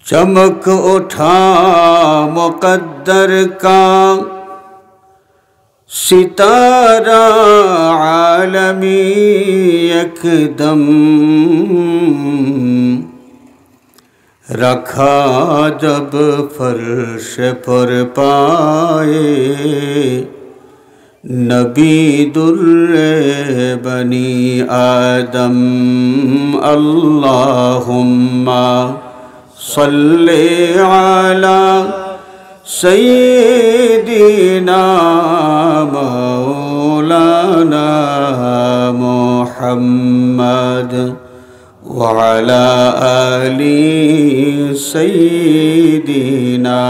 चमक उठा मुक़द्दर का सितारा आलमी एकदम, रखा जब फर्श पर पाए नबी दुर्रे बनी आदम। अल्लाहुम्मा सल्ले अला सय्यिदिना मौलाना मुहम्मद व अला आलि सय्यिदिना।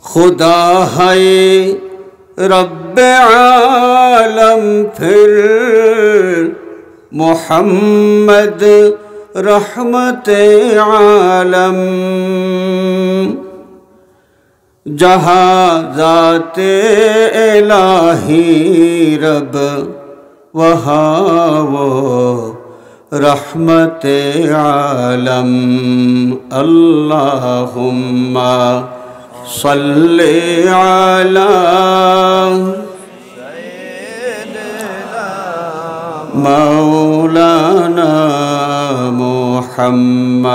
खुदा है रब्बे आलम फिर मोहम्मद रहमते आलम, जहाँ ज़ाते इलाही रब वहाँ वो रहमते आलम। अल्लाहुम्मा सल्ले अला मौलाना मुहम्मद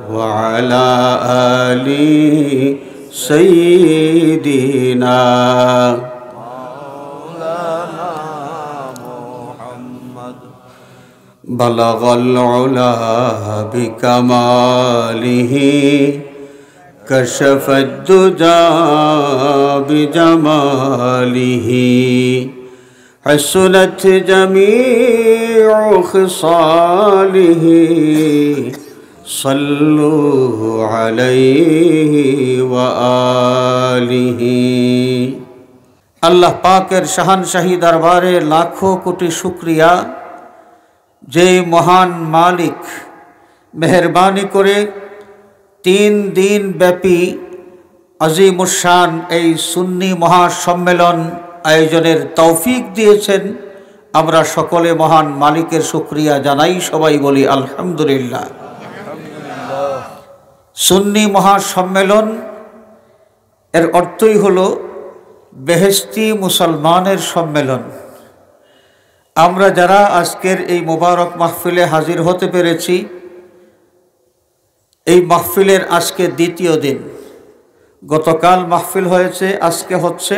व अला आलि सय्यिदिना। बलगल उला बिकमालिही कशफद दुजा बिजमालिही, हसनत जमीउ खिसालिही, सल्लु अलैहि व आलिही। अल्लाह पाकेर शाहनशाही दरबारे लाखों कोटी शुक्रिया, जे महान मालिक मेहरबानी करे 3 दिन ব্যাপী আজিমুশান এই সুন্নি মহাসম্মেলন আয়োজনের তৌফিক দিয়েছেন। আমরা সকলে মহান মালিকের শুকরিয়া জানাই, সবাই বলি আলহামদুলিল্লাহ। সুন্নি মহাসম্মেলন এর অর্থই হলো বেহেশতি মুসলমানের সম্মেলন। আমরা যারা আজকের এই মোবারক মাহফিলে হাজির হতে পেরেছি, এই মাহফিলের আজকে দ্বিতীয় দিন। গতকাল মাহফিল হয়েছে, আজকে হচ্ছে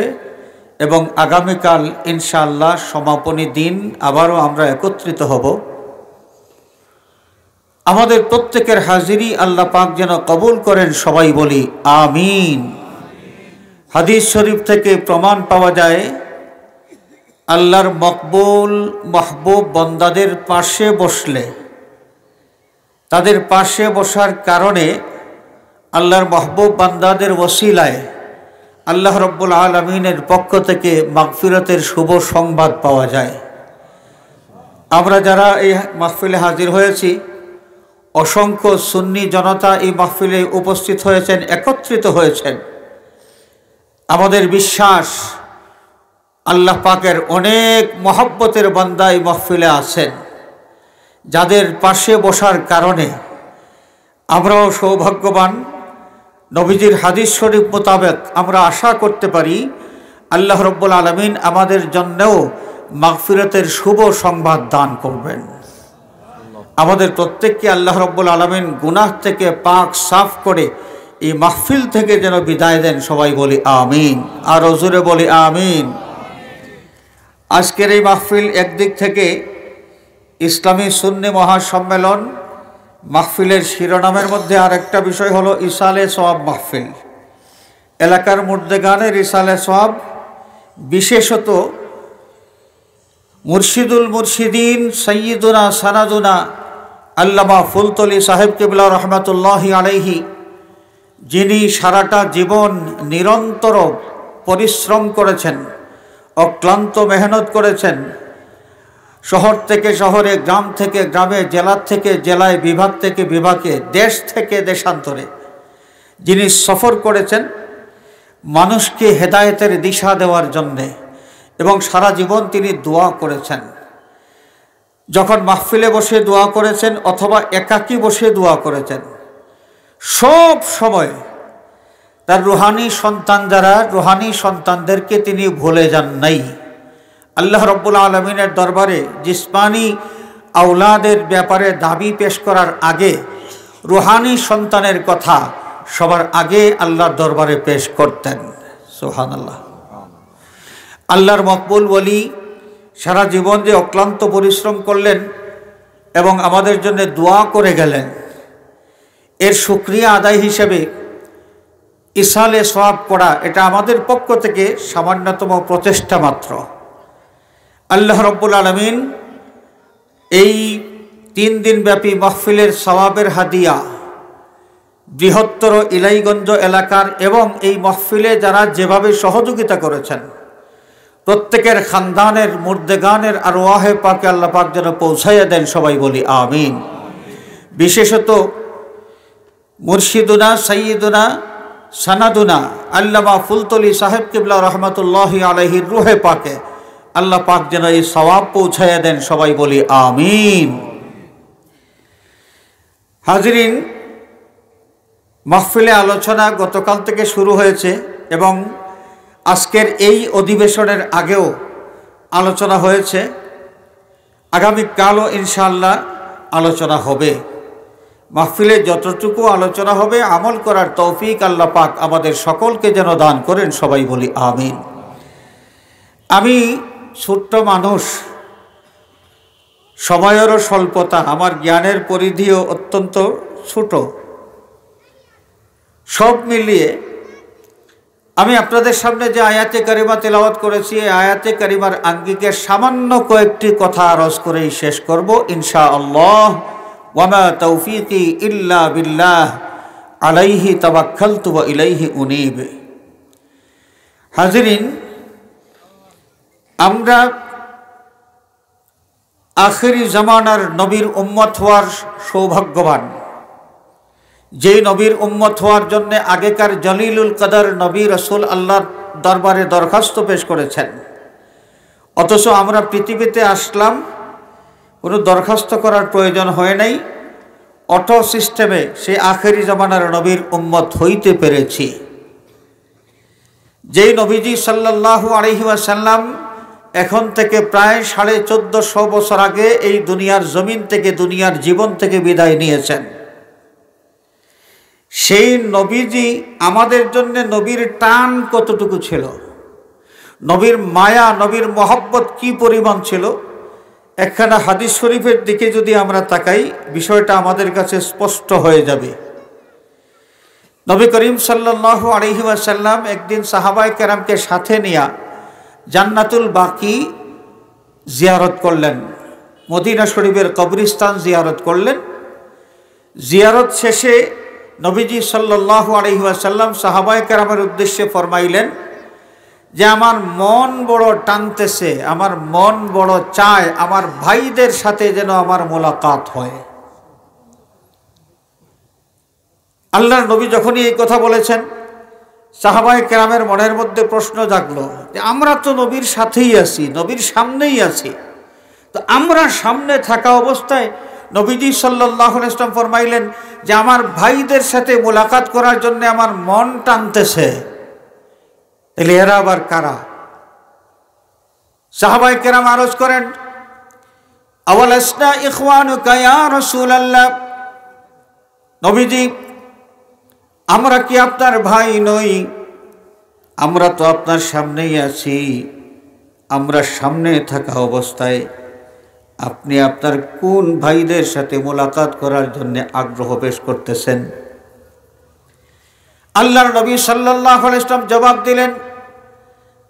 এবং আগামীকাল ইনশাআল্লাহ সমাপনী দিন আবারও আমরা একত্রিত হব। আমাদের প্রত্যেকের হাজিরি আল্লাহ পাক যেন কবুল করেন, সবাই বলি আমিন। হাদিস শরীফ থেকে প্রমাণ পাওয়া যায়, আল্লাহর মকবুল মাহবুব বান্দাদের পাশে বসলে, তাদের পাশে বসার কারণে আল্লাহর মাহবুব বান্দাদের ওসিলায় আল্লাহ রব্বুল আলামিনের পক্ষ থেকে মাগফিরাতের শুভ সংবাদ পাওয়া যায়। আমরা যারা এই মাহফিলে হাজির হয়েছি, অসংখ্য সুন্নি জনতা এই মাহফিলে উপস্থিত হয়েছেন, একত্রিত হয়েছেন। আমাদের বিশ্বাস আল্লাহ পাকের অনেক মহব্বতের বান্দা এই মাহফিলে আছেন, যাদের পাশে বসার কারণে আমরাও সৌভাগ্যবান। নবীজির হাদিস শরীফ মোতাবেক আমরা আশা করতে পারি আল্লাহ রব্বুল আলামিন আমাদের জন্যও মাগফিরাতের শুভ সংবাদ দান করবেন। আমাদের প্রত্যেককে আল্লাহ রব্বুল আলামিন গুনাহ থেকে পাক সাফ করে এই মাহফিল থেকে যেন বিদায় দেন, সবাই বলি আমিন। আর জোরে বলি আমিন। আজকের এই মাহফিল একদিক থেকে ইসলামী সুন্নি মহাসম্মেলন, মাহফিলের শিরোনামের মধ্যে আরেকটা বিষয় হলো ইসালে সওয়াব মাহফিল। এলাকার মুর্দেগানের ইসালে সওয়াব, বিশেষত মুর্শিদুল মুর্শিদিন সৈয়দুনা সানাদুনা আল্লামা ফুলতলি সাহেব কিবলা রহমাতুল্লাহি আলাইহি, যিনি সারাটা জীবন নিরন্তর পরিশ্রম করেছেন, অক্লান্ত মেহনত করেছেন, শহর থেকে শহরে, গ্রাম থেকে গ্রামে, জেলা থেকে জেলায়, বিভাগ থেকে বিভাগে, দেশ থেকে দেশান্তরে যিনি সফর করেছেন মানুষকে হেদায়েতের দিশা দেওয়ার জন্যে, এবং সারা জীবন তিনি দোয়া করেছেন। যখন মাহফিলে বসে দোয়া করেছেন অথবা একাকী বসে দোয়া করেছেন, সব সময় তার রুহানি সন্তান যারা, রুহানি সন্তানদেরকে তিনি ভুলে যান নাই। আল্লাহ রব্বুল আলমিনের দরবারে জিসমানি আওলাদের ব্যাপারে দাবি পেশ করার আগে রুহানি সন্তানের কথা সবার আগে আল্লাহর দরবারে পেশ করতেন। সুবহানাল্লাহ। আল্লাহর মকবুল ওলি সারা জীবন যে অক্লান্ত পরিশ্রম করলেন এবং আমাদের জন্য দোয়া করে গেলেন, এর শুকরিয়া আদায় হিসেবে ইসালে সওয়াব পড়া এটা আমাদের পক্ষ থেকে সামান্যতম প্রচেষ্টা মাত্র। আল্লাহ রব্বুল আলামিন এই 3 দিনব্যাপী মাহফিলের সওয়াবের হাদিয়া বৃহত্তর ইলাইগঞ্জ এলাকার এবং এই মাহফিলে যারা যেভাবে সহযোগিতা করেছেন প্রত্যেকের খানদানের মুর্দেগানের আরওয়াহে পাকে আল্লাহ পাক যেন পৌঁছাইয়া দেন, সবাই বলি আমিন। বিশেষত মুর্শিদুনা সাইয়্যিদুনা সানাদুনা আল্লামা ফুলতলি সাহেব কিবলা রহমতুল্লাহি আলাইহির রুহে পাকে আল্লাহ পাক যেন এই সওয়াব পৌঁছাইয়া দেন, সবাই বলি আমিন। হাজিরিন, মাহফিলে আলোচনা গতকাল থেকে শুরু হয়েছে এবং আজকের এই অধিবেশনের আগেও আলোচনা হয়েছে। আগামীকালও ইনশাআল্লাহ আলোচনা হবে। মাহফিলে যতটুকু আলোচনা হবে আমল করার তৌফিক আল্লাহ পাক আমাদের সকলকে যেন দান করেন, সবাই বলি আমিন। আমি ছোট্ট মানুষ, সময়েরও স্বল্পতা, আমার জ্ঞানের পরিধিও অত্যন্ত ছোট, সব মিলিয়ে আমি আপনাদের সামনে যে আয়াতে কারিমা তেলাওয়াত করেছি এই আয়াতে কারিমার আঙ্গিকে সামান্য কয়েকটি কথা আরজ করেই শেষ করব ইনশাআল্লাহ। ওয়ামা তৌফিকি ইল্লা বিল্লাহ আলাইহি তাওয়াক্কালতু ওয়া ইলাইহি উনীব। হাজিরিন, আমরা আখিরি জামানার নবীর উম্মত হওয়ার সৌভাগ্যবান। যেই নবীর উম্মত হওয়ার জন্য আগেকার জলিলুল কদর নবী রাসূল আল্লাহর দরবারে দরখাস্ত পেশ করেছেন, অথচ আমরা পৃথিবীতে আসলাম, কোনো দরখাস্ত করার প্রয়োজন হয় নাই, অটো সিস্টেমে সেই আখেরি জামানার নবীর উম্মত হইতে পেরেছি। যেই নবীজি সাল্লাল্লাহু আলাইহি ওয়াসাল্লাম এখন থেকে প্রায় 1450 বছর আগে এই দুনিয়ার জমিন থেকে, দুনিয়ার জীবন থেকে বিদায় নিয়েছেন, সেই নবীজি আমাদের জন্য নবীর টান কতটুকু ছিল, নবীর মায়া, নবীর মহব্বত কি পরিমাণ ছিল, একখানা হাদিস শরীফের দিকে যদি আমরা তাকাই বিষয়টা আমাদের কাছে স্পষ্ট হয়ে যাবে। নবী করিম সাল্লাল্লাহু আলাইহি ওয়াসাল্লাম একদিন সাহাবায়ে কেরামকে সাথে নিয়ে জান্নাতুল বাকি জিয়ারত করলেন, মদিনা শরীফের কবরস্থান জিয়ারত করলেন। জিয়ারত শেষে নবীজি সাল্লাল্লাহু আলাইহি ওয়াসাল্লাম সাহাবায়ে কেরামের উদ্দেশ্যে ফরমাইলেন যে আমার মন বড় টানতেছে, আমার মন বড় চায় আমার ভাইদের সাথে যেন আমার মোলাকাত হয়। আল্লাহর নবী যখনই এই কথা বলেছেন সাহাবায়ে কেরামের মনের মধ্যে প্রশ্ন জাগলো যে আমরা তো নবীর সাথেই আছি, নবীর সামনেই আছি, তো আমরা সামনে থাকা অবস্থায় নবীজি সাল্লাল্লাহু আলাইহি ওয়াসাল্লাম ফরমাইলেন যে আমার ভাইদের সাথে মোলাকাত করার জন্য আমার মন টানতেছে, তাহলে এরা আবার কারা? সাহাবায়ে কেরাম আরজ করেন, আওয়ালাসনা ইখওয়ানুকা ইয়া রাসূলুল্লাহ, নবীজি আমরা কি আপনার ভাই নই? আমরা তো আপনার সামনেই আছি, আমরা সামনে থাকা অবস্থায় আপনি আপনার কোন ভাইদের সাথে মোলাকাত করার জন্য আগ্রহ পেশ করতেছেন? আল্লাহর নবী সাল্লাল্লাহু আলাইহি ওয়াসাল্লাম জবাব দিলেন,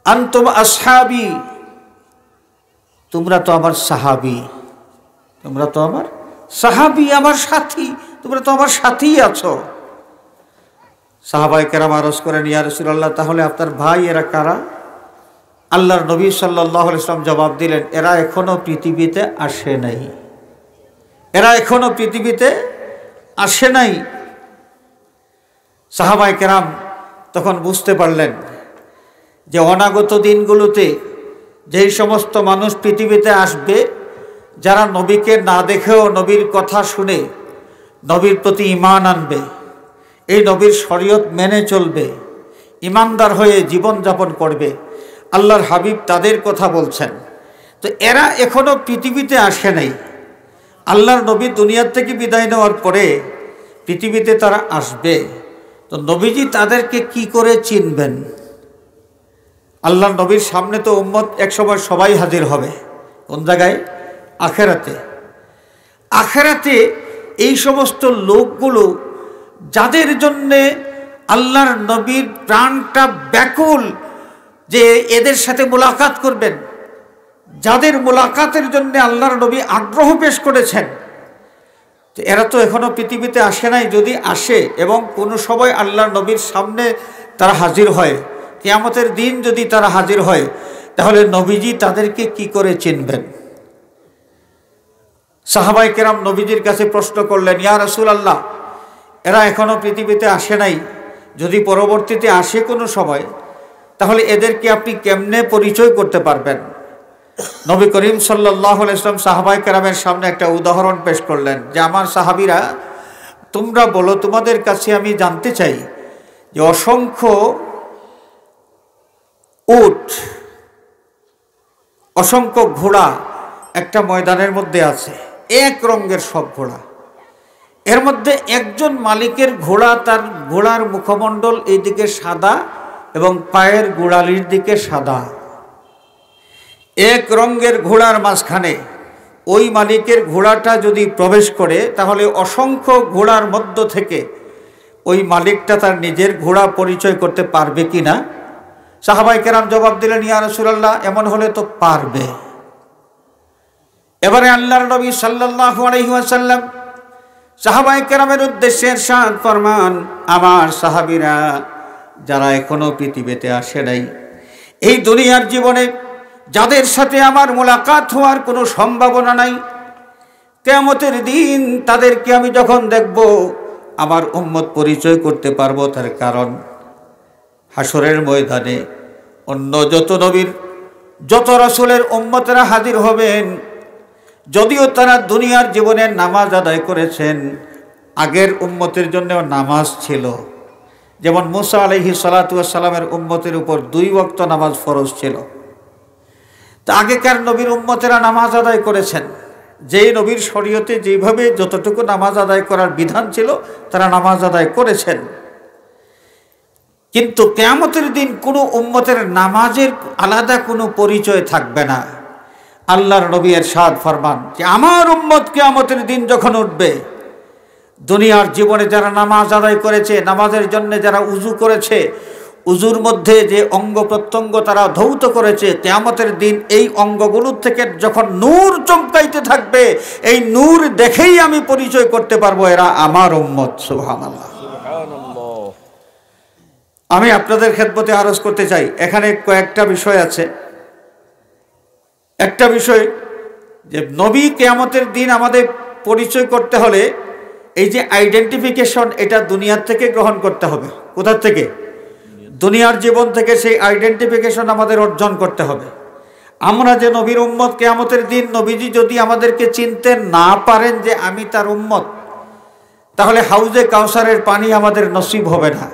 আনতুম আসহাবি, তোমরা তো আমার সাহাবী, তোমরা তো আমার সাহাবী, আমার সাথী, তোমরা তো আমার সাথীই আছো। সাহাবায়ে কেরাম আরজ করেন, ইয়া রাসূলুল্লাহ তাহলে আপনার ভাই এরা কারা? আল্লাহর নবী সাল্লাল্লাহু আলাইহি ওয়াসাল্লাম জবাব দিলেন, এরা এখনো পৃথিবীতে আসে নাই, এরা এখনো পৃথিবীতে আসে নাই। সাহাবায়ে কেরাম তখন বুঝতে পারলেন যে অনাগত দিনগুলোতে যেই সমস্ত মানুষ পৃথিবীতে আসবে যারা নবীকে না দেখেও নবীর কথা শুনে নবীর প্রতি ঈমান আনবে, এই নবীর শরীয়ত মেনে চলবে, ঈমানদার হয়ে জীবনযাপন করবে, আল্লাহর হাবিব তাদের কথা বলছেন। তো এরা এখনো পৃথিবীতে আসে নাই। আল্লাহর নবী দুনিয়ার থেকে বিদায় নেওয়ার পরে পৃথিবীতে তারা আসবে। তো নবীজি তাদেরকে কি করে চিনবেন? আল্লাহর নবীর সামনে তো উম্মত একসময় সবাই হাজির হবে। কোন জায়গায়? আখেরাতে। আখেরাতে এই সমস্ত লোকগুলো যাদের জন্যে আল্লাহর নবীর প্রাণটা ব্যাকুল যে এদের সাথে মোলাকাত করবেন, যাদের মোলাকাতের জন্য আল্লাহর নবী আগ্রহ পেশ করেছেন, এরা তো এখনো পৃথিবীতে আসে নাই। যদি আসে এবং কোনো সময় আল্লাহর নবীর সামনে তারা হাজির হয়, কিয়ামতের দিন যদি তারা হাজির হয়, তাহলে নবীজি তাদেরকে কি করে চিনবেন? সাহাবায়ে কেরাম নবীজির কাছে প্রশ্ন করলেন, ইয়া রাসূলুল্লাহ, এরা এখনো পৃথিবীতে আসে নাই, যদি পরবর্তীতে আসে কোনো সময়, তাহলে এদেরকে আপনি কেমনে পরিচয় করতে পারবেন? নবী করিম সাল্লাল্লাহু আলাইহি ওয়াসাল্লাম সাহাবায়ে কেরামের সামনে একটা উদাহরণ পেশ করলেন যে, আমার সাহাবীরা, তোমরা বলো, তোমাদের কাছে আমি জানতে চাই যে অসংখ্য উট, অসংখ্য ঘোড়া একটা ময়দানের মধ্যে আছে, এক রঙের সব ঘোড়া। এর মধ্যে একজন মালিকের ঘোড়া, তার ঘোড়ার মুখমণ্ডল এইদিকে সাদা এবং পায়ের গোড়ালির দিকে সাদা। এক রঙের ঘোড়ার মাঝখানে ওই মালিকের ঘোড়াটা যদি প্রবেশ করে, তাহলে অসংখ্য ঘোড়ার মধ্য থেকে ওই মালিকটা তার নিজের ঘোড়া পরিচয় করতে পারবে কিনা? সাহাবায়ে কেরাম জবাব দিলেন, ইয়া রাসূলুল্লাহ, এমন হলে তো পারবে। এবারে আল্লাহর নবী সাল্লাল্লাহু আলাইহি ওয়াসাল্লাম সাহাবায়ে কেরামের উদ্দেশ্যে ইরশাদ ফরমান, আমার সাহাবীরা যারা এখনো পৃথিবীতে আসে নাই, এই দুনিয়ার জীবনে যাদের সাথে আমার মোলাকাত হওয়ার কোনো সম্ভাবনা নাই, কিয়ামতের দিন তাদেরকে আমি যখন দেখব, আমার উম্মত পরিচয় করতে পারবো। তার কারণ হাসরের ময়দানে অন্য যত নবীর, যত রাসূলের উম্মতেরা হাজির হবেন, যদিও তারা দুনিয়ার জীবনে নামাজ আদায় করেছেন, আগের উম্মতের জন্য নামাজ ছিল। যেমন মুসা আলাইহিস সালাতু ওয়াস সালামের উম্মতের উপর 2 ওয়াক্ত নামাজ ফরজ ছিল। তা আগেকার নবীর উম্মতেরা নামাজ আদায় করেছেন, যেই নবীর শরীয়তে যেভাবে যতটুকু নামাজ আদায় করার বিধান ছিল, তারা নামাজ আদায় করেছেন। কিন্তু কিয়ামতের দিন কোনো উম্মতের নামাজের আলাদা কোনো পরিচয় থাকবে না। আল্লাহর নবী ইরশাদ ফরমান যে, আমার উম্মত কিয়ামতের দিন যখন উঠবে, দুনিয়ার জীবনে যারা নামাজ আদায় করেছে, নামাজের জন্য যারা উযু করেছে, উযুর মধ্যে যে অঙ্গ প্রত্যঙ্গ তারা ধৌত করেছে, কিয়ামতের দিন এই অঙ্গগুলোর থেকে যখন নূর চমকাইতে থাকবে, এই নূর দেখেই আমি পরিচয় করতে পারবো এরা আমার উম্মত। সুবহানাল্লাহ। আমি আপনাদের খেদমতে আরজ করতে চাই, এখানে কয়েকটা বিষয় আছে। একটা বিষয় যে নবী কিয়ামতের দিন আমাদের পরিচয় করতে হলে এই যে আইডেন্টিফিকেশন, এটা দুনিয়ার থেকে গ্রহণ করতে হবে। কোথা থেকে? দুনিয়ার জীবন থেকে সেই আইডেন্টিফিকেশন আমাদের অর্জন করতে হবে। আমরা যে নবীর উম্মত, কিয়ামতের দিন নবীজি যদি আমাদেরকে চিনতে না পারেন যে আমি তার উম্মত, তাহলে হাউজে কাউসারের পানি আমাদের নসিব হবে না।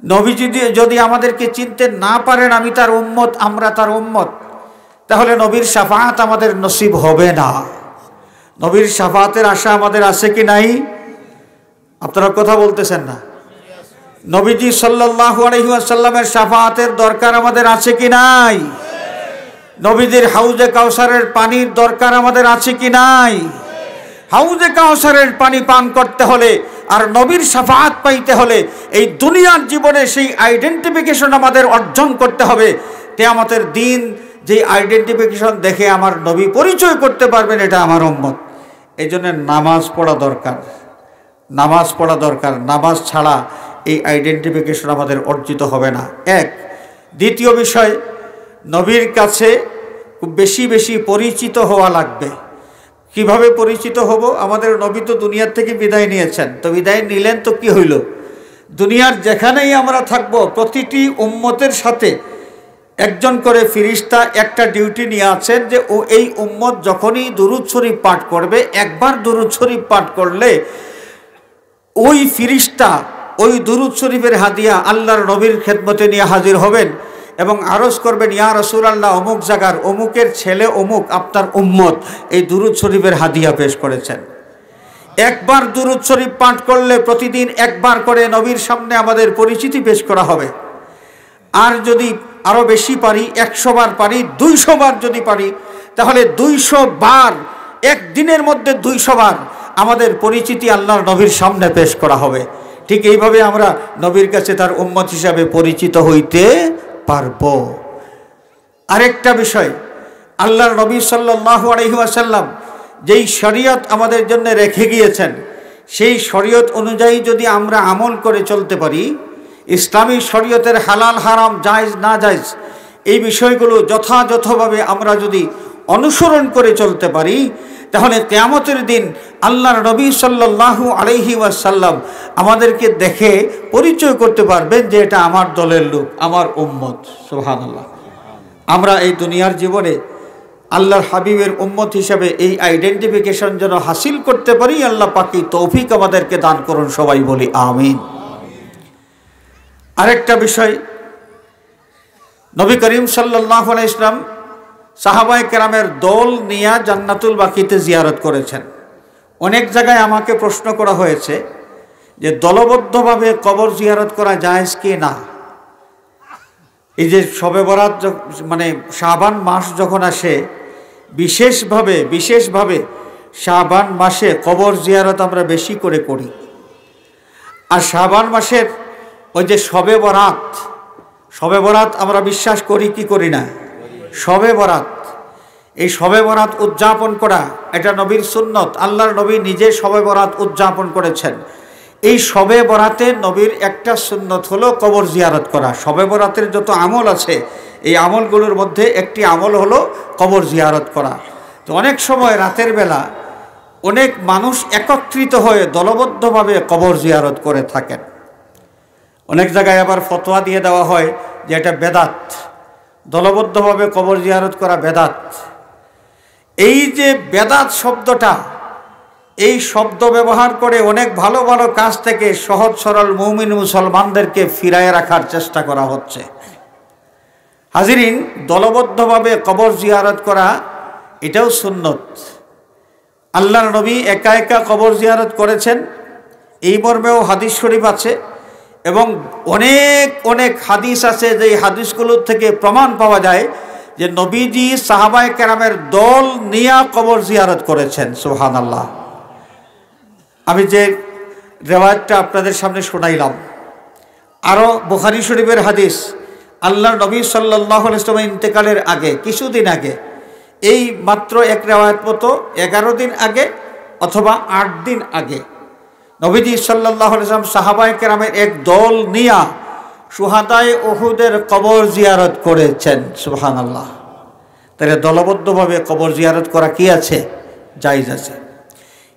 নবীজি যদি আমাদেরকে চিনতে না পারেন আমি তার উম্মত, আমরা তার উম্মত, তাহলে নবীর শাফাআত আমাদের নসিব হবে না। নবীর শাফাআতের আশা আমাদের আছে কি নাই? আপনারা কথা বলতেছেন না। নবীজি সাল্লাল্লাহু আলাইহি ওয়াসাল্লামের শাফাআতের দরকার আমাদের আছে কি নাই? নবীজির হাউজে কাউসারের পানির দরকার আমাদের আছে কি নাই? হাউজে কাউসারের পানি পান করতে হলে আর নবীর শাফাআত পাইতে হলে এই দুনিয়ার জীবনে সেই আইডেন্টিফিকেশন আমাদের অর্জন করতে হবে। কিয়ামতের দিন যে আইডেন্টিফিকেশন দেখে আমার নবী পরিচয় করতে পারবেন এটা আমার উম্মত। এই জন্য নামাজ পড়া দরকার, নামাজ পড়া দরকার। নামাজ ছাড়া এই আইডেন্টিফিকেশন আমাদের অর্জিত হবে না। এক। দ্বিতীয় বিষয়, নবীর কাছে খুব বেশি বেশি পরিচিত হওয়া লাগবে। কিভাবে পরিচিত হব? আমাদের নবী তো দুনিয়ার থেকে বিদায় নিয়েছেন, তো বিদায় নিলেন তো কি হইল? দুনিয়ার যেখানেই আমরা থাকব, প্রতিটি উম্মতের সাথে একজন করে ফিরিস্তা একটা ডিউটি নিয়ে আছেন যে ও এই উম্মত যখনই দুরূদ শরীফ পাঠ করবে, একবার দুরূদ শরীফ পাঠ করলে ওই ফিরিস্তা ওই দুরূদ শরীফের হাদিয়া আল্লাহর নবীর খেদমতে নিয়ে হাজির হবেন এবং আরজ করবেন, ইয়া রাসূলুল্লাহ, অমুক জায়গার অমুকের ছেলে অমুক আপনার উম্মত এই দুরূদ শরীফের হাদিয়া পেশ করেছেন। একবার দুরূদ শরীফ পাঠ করলে প্রতিদিন একবার করে নবীর সামনে আমাদের পরিচিতি পেশ করা হবে। আর যদি আরো বেশি পারি, 100 বার পারি, 200 বার যদি পারি, তাহলে 200 বার, একদিনের মধ্যে 200 বার আমাদের পরিচিতি আল্লাহর নবীর সামনে পেশ করা হবে। ঠিক এইভাবে আমরা নবীর কাছে তার উম্মত হিসাবে পরিচিত হইতে পারব। আরেকটা বিষয়, আল্লাহর নবী সাল্লাল্লাহু আলাইহি ওয়াসাল্লাম যেই শরীয়ত আমাদের জন্য রেখে গিয়েছেন, সেই শরীয়ত অনুযায়ী যদি আমরা আমল করে চলতে পারি, ইসলামী শরীয়তের হালাল হারাম জায়েজ না জায়েজ এই বিষয়গুলো যথাযথভাবে আমরা যদি অনুসরণ করে চলতে পারি, তাহলে কিয়ামতের দিন আল্লাহর নবী সাল্লাল্লাহু আলাইহি ওয়াসাল্লাম আমাদেরকে দেখে পরিচয় করতে পারবেন যে এটা আমার দলের লোক, আমার উম্মত। সুবহানাল্লাহ। আমরা এই দুনিয়ার জীবনে আল্লাহর হাবিবের উম্মত হিসাবে এই আইডেন্টিফিকেশন যেন হাসিল করতে পারি, আল্লাহ পাক এই তৌফিক আমাদেরকে দান করুন, সবাই বলি আমিন। আরেকটা বিষয়, নবী করিম সাল্লাল্লাহু আলাইহি ওয়াসাল্লাম সাহাবায়ে কেরামের দল নিয়ে জান্নাতুল বাকিতে জিয়ারত করেছেন। অনেক জায়গায় আমাকে প্রশ্ন করা হয়েছে যে দলবদ্ধভাবে কবর জিয়ারত করা জায়েজ কি না। এই যে শবে বরাত মানে শাবান মাস যখন আসে, বিশেষভাবে শাবান মাসে কবর জিয়ারত আমরা বেশি করে করি। আর শাবান মাসের ওই যে শবে বরাত আমরা বিশ্বাস করি কি করি না? শবে বরাত, এই শবে বরাত উদযাপন করা এটা নবীর সুন্নত। আল্লাহর নবী নিজে শবে বরাত উদযাপন করেছেন। এই শবে বরাতে নবীর একটা সুন্নত হলো কবর জিয়ারত করা। শবে বরাতের যত আমল আছে এই আমলগুলোর মধ্যে একটি আমল হলো কবর জিয়ারত করা। তো অনেক সময় রাতের বেলা অনেক মানুষ একত্রিত হয়ে দলবদ্ধভাবে কবর জিয়ারত করে থাকেন। অনেক জায়গায় আবার ফতোয়া দিয়ে দেওয়া হয় যে এটা বেদাত, দলবদ্ধভাবে কবর জিয়ারত করা বেদাত। এই যে বেদাত শব্দটা, এই শব্দ ব্যবহার করে অনেক ভালো ভালো কাজ থেকে সহজ সরল মুমিন মুসলমানদেরকে ফিরায় রাখার চেষ্টা করা হচ্ছে। হাজিরিন, দলবদ্ধভাবে কবর জিয়ারত করা এটাও সুন্নত। আল্লাহর নবী একা একা কবর জিয়ারত করেছেন, এই মর্মেও হাদিস শরীফ আছে এবং অনেক হাদিস আছে যে হাদিসগুলোর থেকে প্রমাণ পাওয়া যায় যে নবীজি সাহাবায়ে কেরামের দল নিয়ে কবর জিয়ারত করেছেন। সুবহানাল্লাহ। আমি যে রেওয়ায়াতটা আপনাদের সামনে শোনাইলাম, আরও বুখারী শরীফের হাদিস, আল্লাহর নবী সাল্লাল্লাহু আলাইহি ওয়াসাল্লাম ইন্তেকালের আগে কিছুদিন আগে, এই মাত্র এক রেওয়ায়াত মতো 11 দিন আগে অথবা 8 দিন আগে নবীজি সাল্লাল্লাহু আলাইহি ওয়াসাল্লাম সাহাবায়ে কেরামের এক দল নিয়া শুহাদায়ে উহুদের কবর জিয়ারত করেছেন। সুবহানাল্লাহ। তাহলে দলবদ্ধভাবে কবর জিয়ারত করা কি আছে? জায়েজ আছে।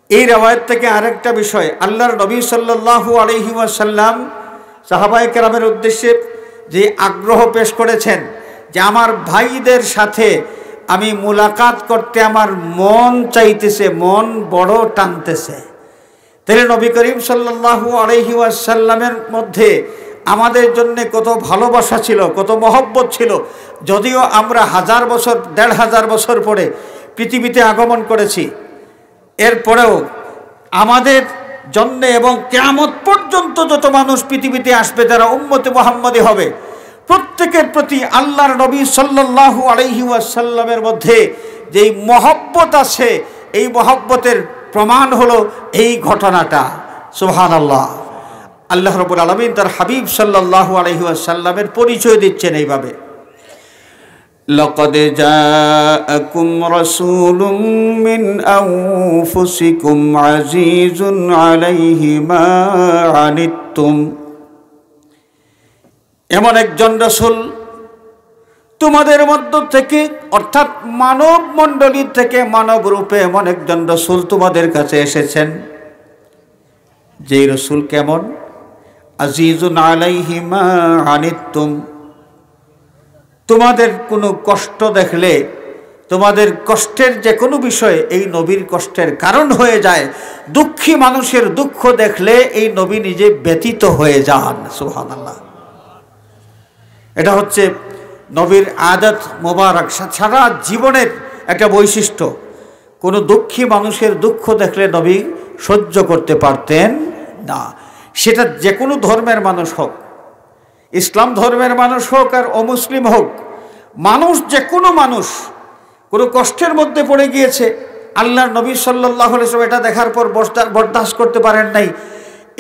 এই রেওয়ায়াত থেকে আরেকটা বিষয়, আল্লাহর নবী সাল্লাল্লাহু আলাইহি ওয়াসাল্লাম সাহাবায়ে কেরামের উদ্দেশ্যে যে আগ্রহ পেশ করেছেন যে আমার ভাইদের সাথে আমি মুলাকাত করতে আমার মন চাইতেছে, মন বড় টানতেছে। তাহলে নবী করিম সাল্লাল্লাহু আলাইহি ওয়াসাল্লামের মধ্যে আমাদের জন্য কত ভালোবাসা ছিল, কত মহব্বত ছিল। যদিও আমরা 1000 বছর 1500 বছর পরে পৃথিবীতে আগমন করেছি, এরপরেও আমাদের জন্য এবং কিয়ামত পর্যন্ত যত মানুষ পৃথিবীতে আসবে যারা উম্মতে মুহাম্মদী হবে, প্রত্যেকের প্রতি আল্লাহর নবী সাল্লাল্লাহু আলাইহি ওয়াসাল্লামের মধ্যে যেই মহব্বত আছে, এই মহব্বতের প্রমাণ হলো এই ঘটনাটা। সুবহানাল্লাহ। আল্লাহ রাব্বুল আলামিন তার হাবিব সাল্লাল্লাহু আলাইহি ওয়াসাল্লামের পরিচয় দিচ্ছেন এইভাবে, লাকাদ জাআকুম রাসূলুম মিন আনফুসিকুম আজিজুন আলাইহি মা আনিতুম। এমন একজন রাসূল তোমাদের মধ্য থেকে, অর্থাৎ মানব মণ্ডলী থেকে মানব রূপে এমন একজন রাসূল তোমাদের কাছে এসেছেন, যেই রাসূল কেমন? আজিজুন আলাইহি মা আনিতুম, তোমাদের কোনো কষ্ট দেখলে, তোমাদের কষ্টের যে কোনো বিষয়ে এই নবীর কষ্টের কারণ হয়ে যায়। দুঃখী মানুষের দুঃখ দেখলে এই নবী নিজে ব্যথিত হয়ে যান। সুবহানাল্লাহ। এটা হচ্ছে নবীর আদত মোবারক, সারা জীবনের একটা বৈশিষ্ট্য। কোনো দুঃখী মানুষের দুঃখ দেখলে নবী সহ্য করতে পারতেন না। সেটা যে কোনো ধর্মের মানুষ হোক, ইসলাম ধর্মের মানুষ হোক আর অমুসলিম হোক, মানুষ যে কোনো মানুষ কোনো কষ্টের মধ্যে পড়ে গিয়েছে, আল্লাহর নবী সাল্লাল্লাহু আলাইহি ওয়াসাল্লাম এটা দেখার পর বরদাস্ত করতে পারেন নাই।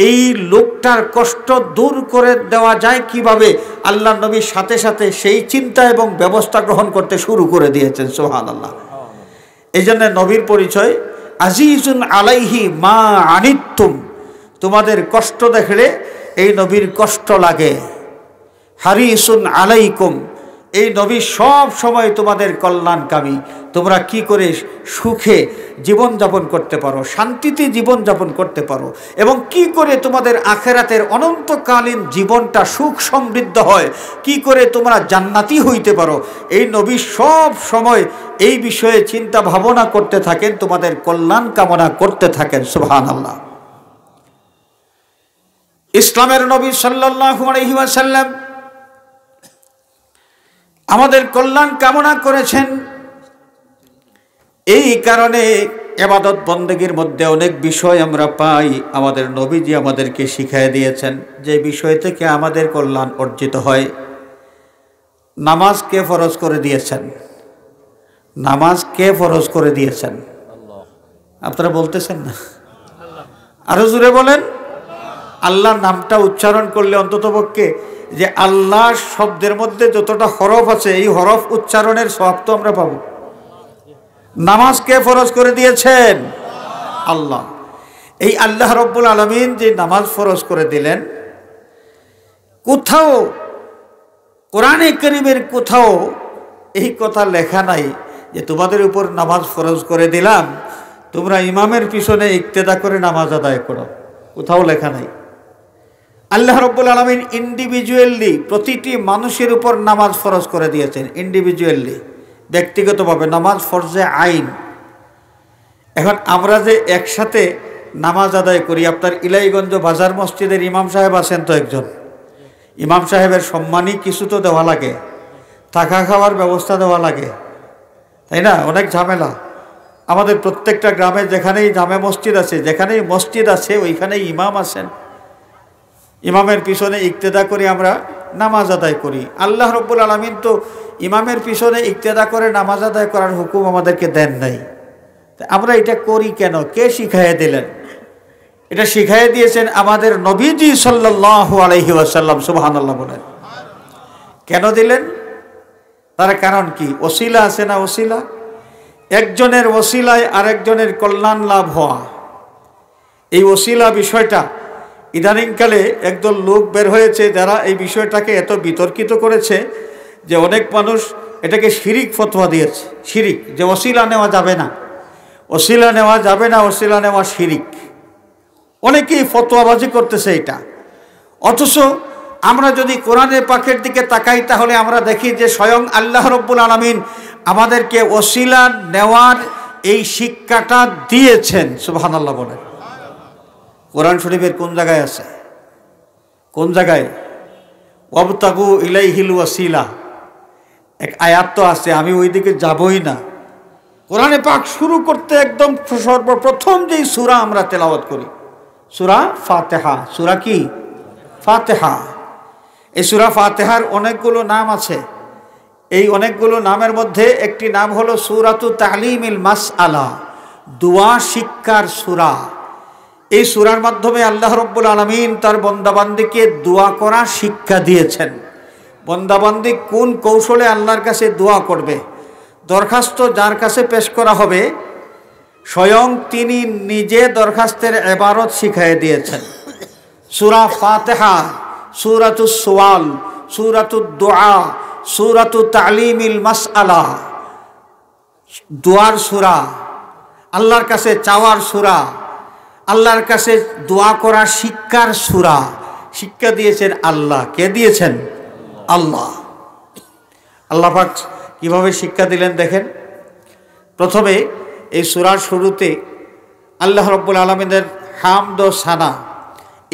এই লোকটার কষ্ট দূর করে দেওয়া যায় কিভাবে, আল্লাহর নবীর সাথে সাথে সেই চিন্তা এবং ব্যবস্থা গ্রহণ করতে শুরু করে দিয়েছেন। সুবহানাল্লাহ। এই জন্য নবীর পরিচয় আজিজুন আলাইহি মা আনিতুম, তোমাদের কষ্ট দেখলে এই নবীর কষ্ট লাগে। হারিসুন আলাইকুম, এই নবী সব সময় তোমাদের কল্যাণকামী। তোমরা কি করে সুখে জীবনযাপন করতে পারো, শান্তিতে জীবনযাপন করতে পারো, এবং কি করে তোমাদের আখেরাতের অনন্তকালীন জীবনটা সুখ সমৃদ্ধ হয়, কি করে তোমরা জান্নাতি হইতে পারো, এই নবী সব সময় এই বিষয়ে চিন্তা ভাবনা করতে থাকেন, তোমাদের কল্যাণ কামনা করতে থাকেন। সুবহানাল্লাহ। ইসলামের নবী সাল্লাল্লাহু আলাইহি ওয়াসাল্লাম আমাদের কল্যাণ কামনা করেছেন। এই কারণে ইবাদত বন্দেগীর মধ্যে অনেক বিষয় আমরা পাই আমাদের নবীজি আমাদেরকে শিখিয়ে দিয়েছেন, যে বিষয় থেকে আমাদের কল্যাণ অর্জিত হয়। নামাজ কে ফরজ করে দিয়েছেন? নামাজ কে ফরজ করে দিয়েছেন? আপনারা বলতেছেন না, আরো জোরে বলেন। আল্লাহর নামটা উচ্চারণ করলে অন্ততপক্ষে যে আল্লাহ শব্দের মধ্যে যতটা হরফ আছে, এই হরফ উচ্চারণের সওয়াব তো আমরা পাবো। নামাজ কে ফরজ করে দিয়েছেন? আল্লাহ। এই আল্লাহ রব্বুল আলামিন যে নামাজ ফরজ করে দিলেন, কোথাও কোরআনে কারীমের কোথাও এই কথা লেখা নাই যে তোমাদের উপর নামাজ ফরজ করে দিলাম, তোমরা ইমামের পিছনে ইক্তেদা করে নামাজ আদায় করো। কোথাও লেখা নাই। আল্লাহ রব্বুল আলামিন ইন্ডিভিজুয়ালি প্রতিটি মানুষের উপর নামাজ ফরজ করে দিয়েছেন, ইন্ডিভিজুয়ালি, ব্যক্তিগতভাবে নামাজ ফরজে আইন। এখন আমরা যে একসাথে নামাজ আদায় করি, আপনার ইলাইগঞ্জ বাজার মসজিদের ইমাম সাহেব আছেন তো একজন, ইমাম সাহেবের সম্মানী কিছু তো দেওয়া লাগে, থাকা খাওয়ার ব্যবস্থা দেওয়া লাগে, তাই না? অনেক ঝামেলা। আমাদের প্রত্যেকটা গ্রামে যেখানেই জামে মসজিদ আছে, যেখানেই মসজিদ আছে ওইখানেই ইমাম আছেন, ইমামের পিছনে ইক্তেদা করে আমরা নামাজ আদায় করি। আল্লাহ রব্বুল আলামিন তো ইমামের পিছনে ইক্তেদা করে নামাজ আদায় করার হুকুম আমাদেরকে দেন নাই। আমরা এটা করি কেন? কে শিখাইয়ে দিলেন? এটা শিখাইয়ে দিয়েছেন আমাদের নবীজি সাল্লাল্লাহু আলাইহি ওয়াসাল্লাম। সুবহানাল্লাহ বলেন। কেন দিলেন? তার কারণ কি? ওসিলা আছে না? ওসিলা, একজনের ওসিলায় আরেকজনের কল্যাণ লাভ হওয়া। এই ওসিলা বিষয়টা ইদানিংকালে একদল লোক বের হয়েছে যারা এই বিষয়টাকে এত বিতর্কিত করেছে যে অনেক মানুষ এটাকে শিরিক ফতোয়া দিয়েছে। শিরিক, যে ওসিলা নেওয়া যাবে না, ওসিলা নেওয়া যাবে না, ওসিলা নেওয়া শিরিক। অনেকেই ফতোয়াবাজি করতেছে এটা। অথচ আমরা যদি কোরআনের পাকের দিকে তাকাই তাহলে আমরা দেখি যে স্বয়ং আল্লাহ রব্বুল আলামিন আমাদেরকে ওসিলা নেওয়ার এই শিক্ষাটা দিয়েছেন। সুবহানাল্লাহ বলেন। কোরআন শরীফের কোন জায়গায় আছে? কোন জায়গায়? ওয়াবতাগু ইলাইহিল ওয়াসিলা, এক আয়াত তো আছে, আমি ওই দিকে যাবই না। কোরআনে পাক শুরু করতে একদম সর্বপ্রথম যেই সূরা আমরা তেলাওয়াত করি, সূরা ফাতিহা। সূরা কি? ফাতিহা। এই সূরা ফাতিহার অনেকগুলো নাম আছে। এই অনেকগুলো নামের মধ্যে একটি নাম হলো সূরাতু তালিমিল মাসআলা, দোয়া শিক্ষার সূরা। এই সূরার মাধ্যমে আল্লাহ রব্বুল আলামিন তার বান্দাবান্দিকে দোয়া করা শিক্ষা দিয়েছেন। বান্দাবান্দি কোন কৌশলে আল্লাহর কাছে দোয়া করবে, দরখাস্ত যার কাছে পেশ করা হবে স্বয়ং তিনি নিজে দরখাস্তের ইবারত শিখিয়ে দিয়েছেন। সূরা ফাতিহা, সূরাতুস সুওয়াল, সূরাতুদ দুআ, সূরাতু তালিমিল মাসআলা, দোয়ার সূরা, আল্লাহর কাছে চাওয়ার সূরা, আল্লাহর কাছে দোয়া করা শিক্ষার সূরা। শিক্ষা দিয়েছেন আল্লাহ। কে দিয়েছেন? আল্লাহ। আল্লাহ পাক কিভাবে শিক্ষা দিলেন দেখেন। প্রথমে এই সূরার শুরুতে আল্লাহ রাব্বুল আলামিনের হামদ ও সানা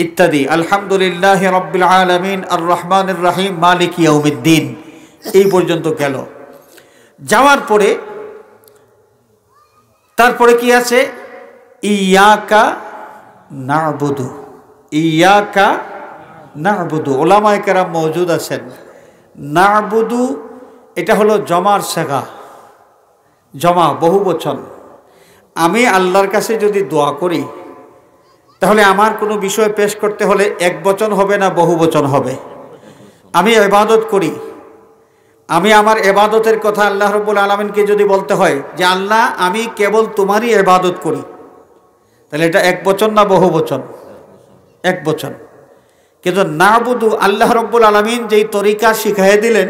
ইত্যাদি, আলহামদুলিল্লাহি রাব্বিল আলামিন আর রহমানির রহিম মালিক ইয়াউমিদ্দিন, এই পর্যন্ত গেল। যাওয়ার পরে তারপরে কি আছে? ইয়াকা না'বুদু, ইয়াকা না'বুদু। উলামায়ে কেরাম মওজুদ আছেন। না'বুদু এটা হলো জমার সেগা, জমা বহু বচন। আমি আল্লাহর কাছে যদি দোয়া করি তাহলে আমার কোনো বিষয় পেশ করতে হলে এক বচন হবে না বহু বচন হবে? আমি ইবাদত করি, আমি আমার ইবাদতের কথা আল্লাহ রাব্বুল আলামিনকে যদি বলতে হয় যে আল্লাহ আমি কেবল তোমারই ইবাদত করি, তাহলে এটা এক বচন না বহু বচন? এক বচন। কিন্তু না'বুদু আল্লাহ রাব্বুল আলামিন যেই তরিকা শিখাই দিলেন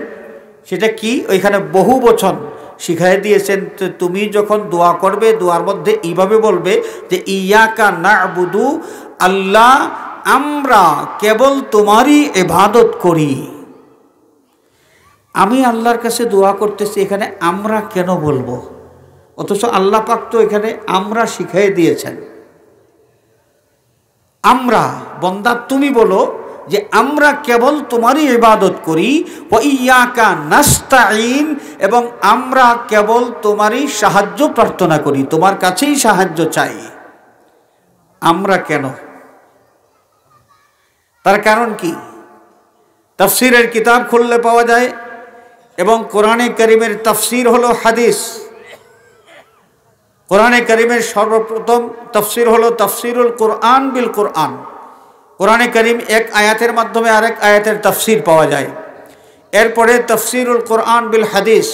সেটা কি? ওইখানে বহু বচন শিখাই দিয়েছেন। তুমি যখন দোয়া করবে দোয়ার মধ্যে এইভাবে বলবে যে ইয়াকা না'বুদু, আল্লাহ আমরা কেবল তোমারই ইবাদত করি। আমি আল্লাহর কাছে দোয়া করতেছি, এখানে আমরা কেন বলবো? অথচ আল্লাহ পাক তো এখানে আমরা শিখাই দিয়েছেন। আমরা বন্দা তুমি বলো যে আমরা কেবল তোমারই ইবাদত করি, ওয়া ইয়াকা নাস্তাঈন, এবং আমরা কেবল তোমারই সাহায্য প্রার্থনা করি, তোমার কাছেই সাহায্য চাই। আমরা কেন? তার কারণ কি? তাফসীরের কিতাব খুললে পাওয়া যায়, এবং কোরআনে কারীমের তাফসীর হলো হাদিস। কোরআনে কারীমের সর্বপ্রথম তাফসীর হলো তাফসীরুল কোরআন বিল কোরআন। কোরআনে কারীম এক আয়াতের মাধ্যমে আরেক আয়াতের তাফসীর পাওয়া যায়। এরপরে তাফসীরুল কোরআন বিল হাদিস,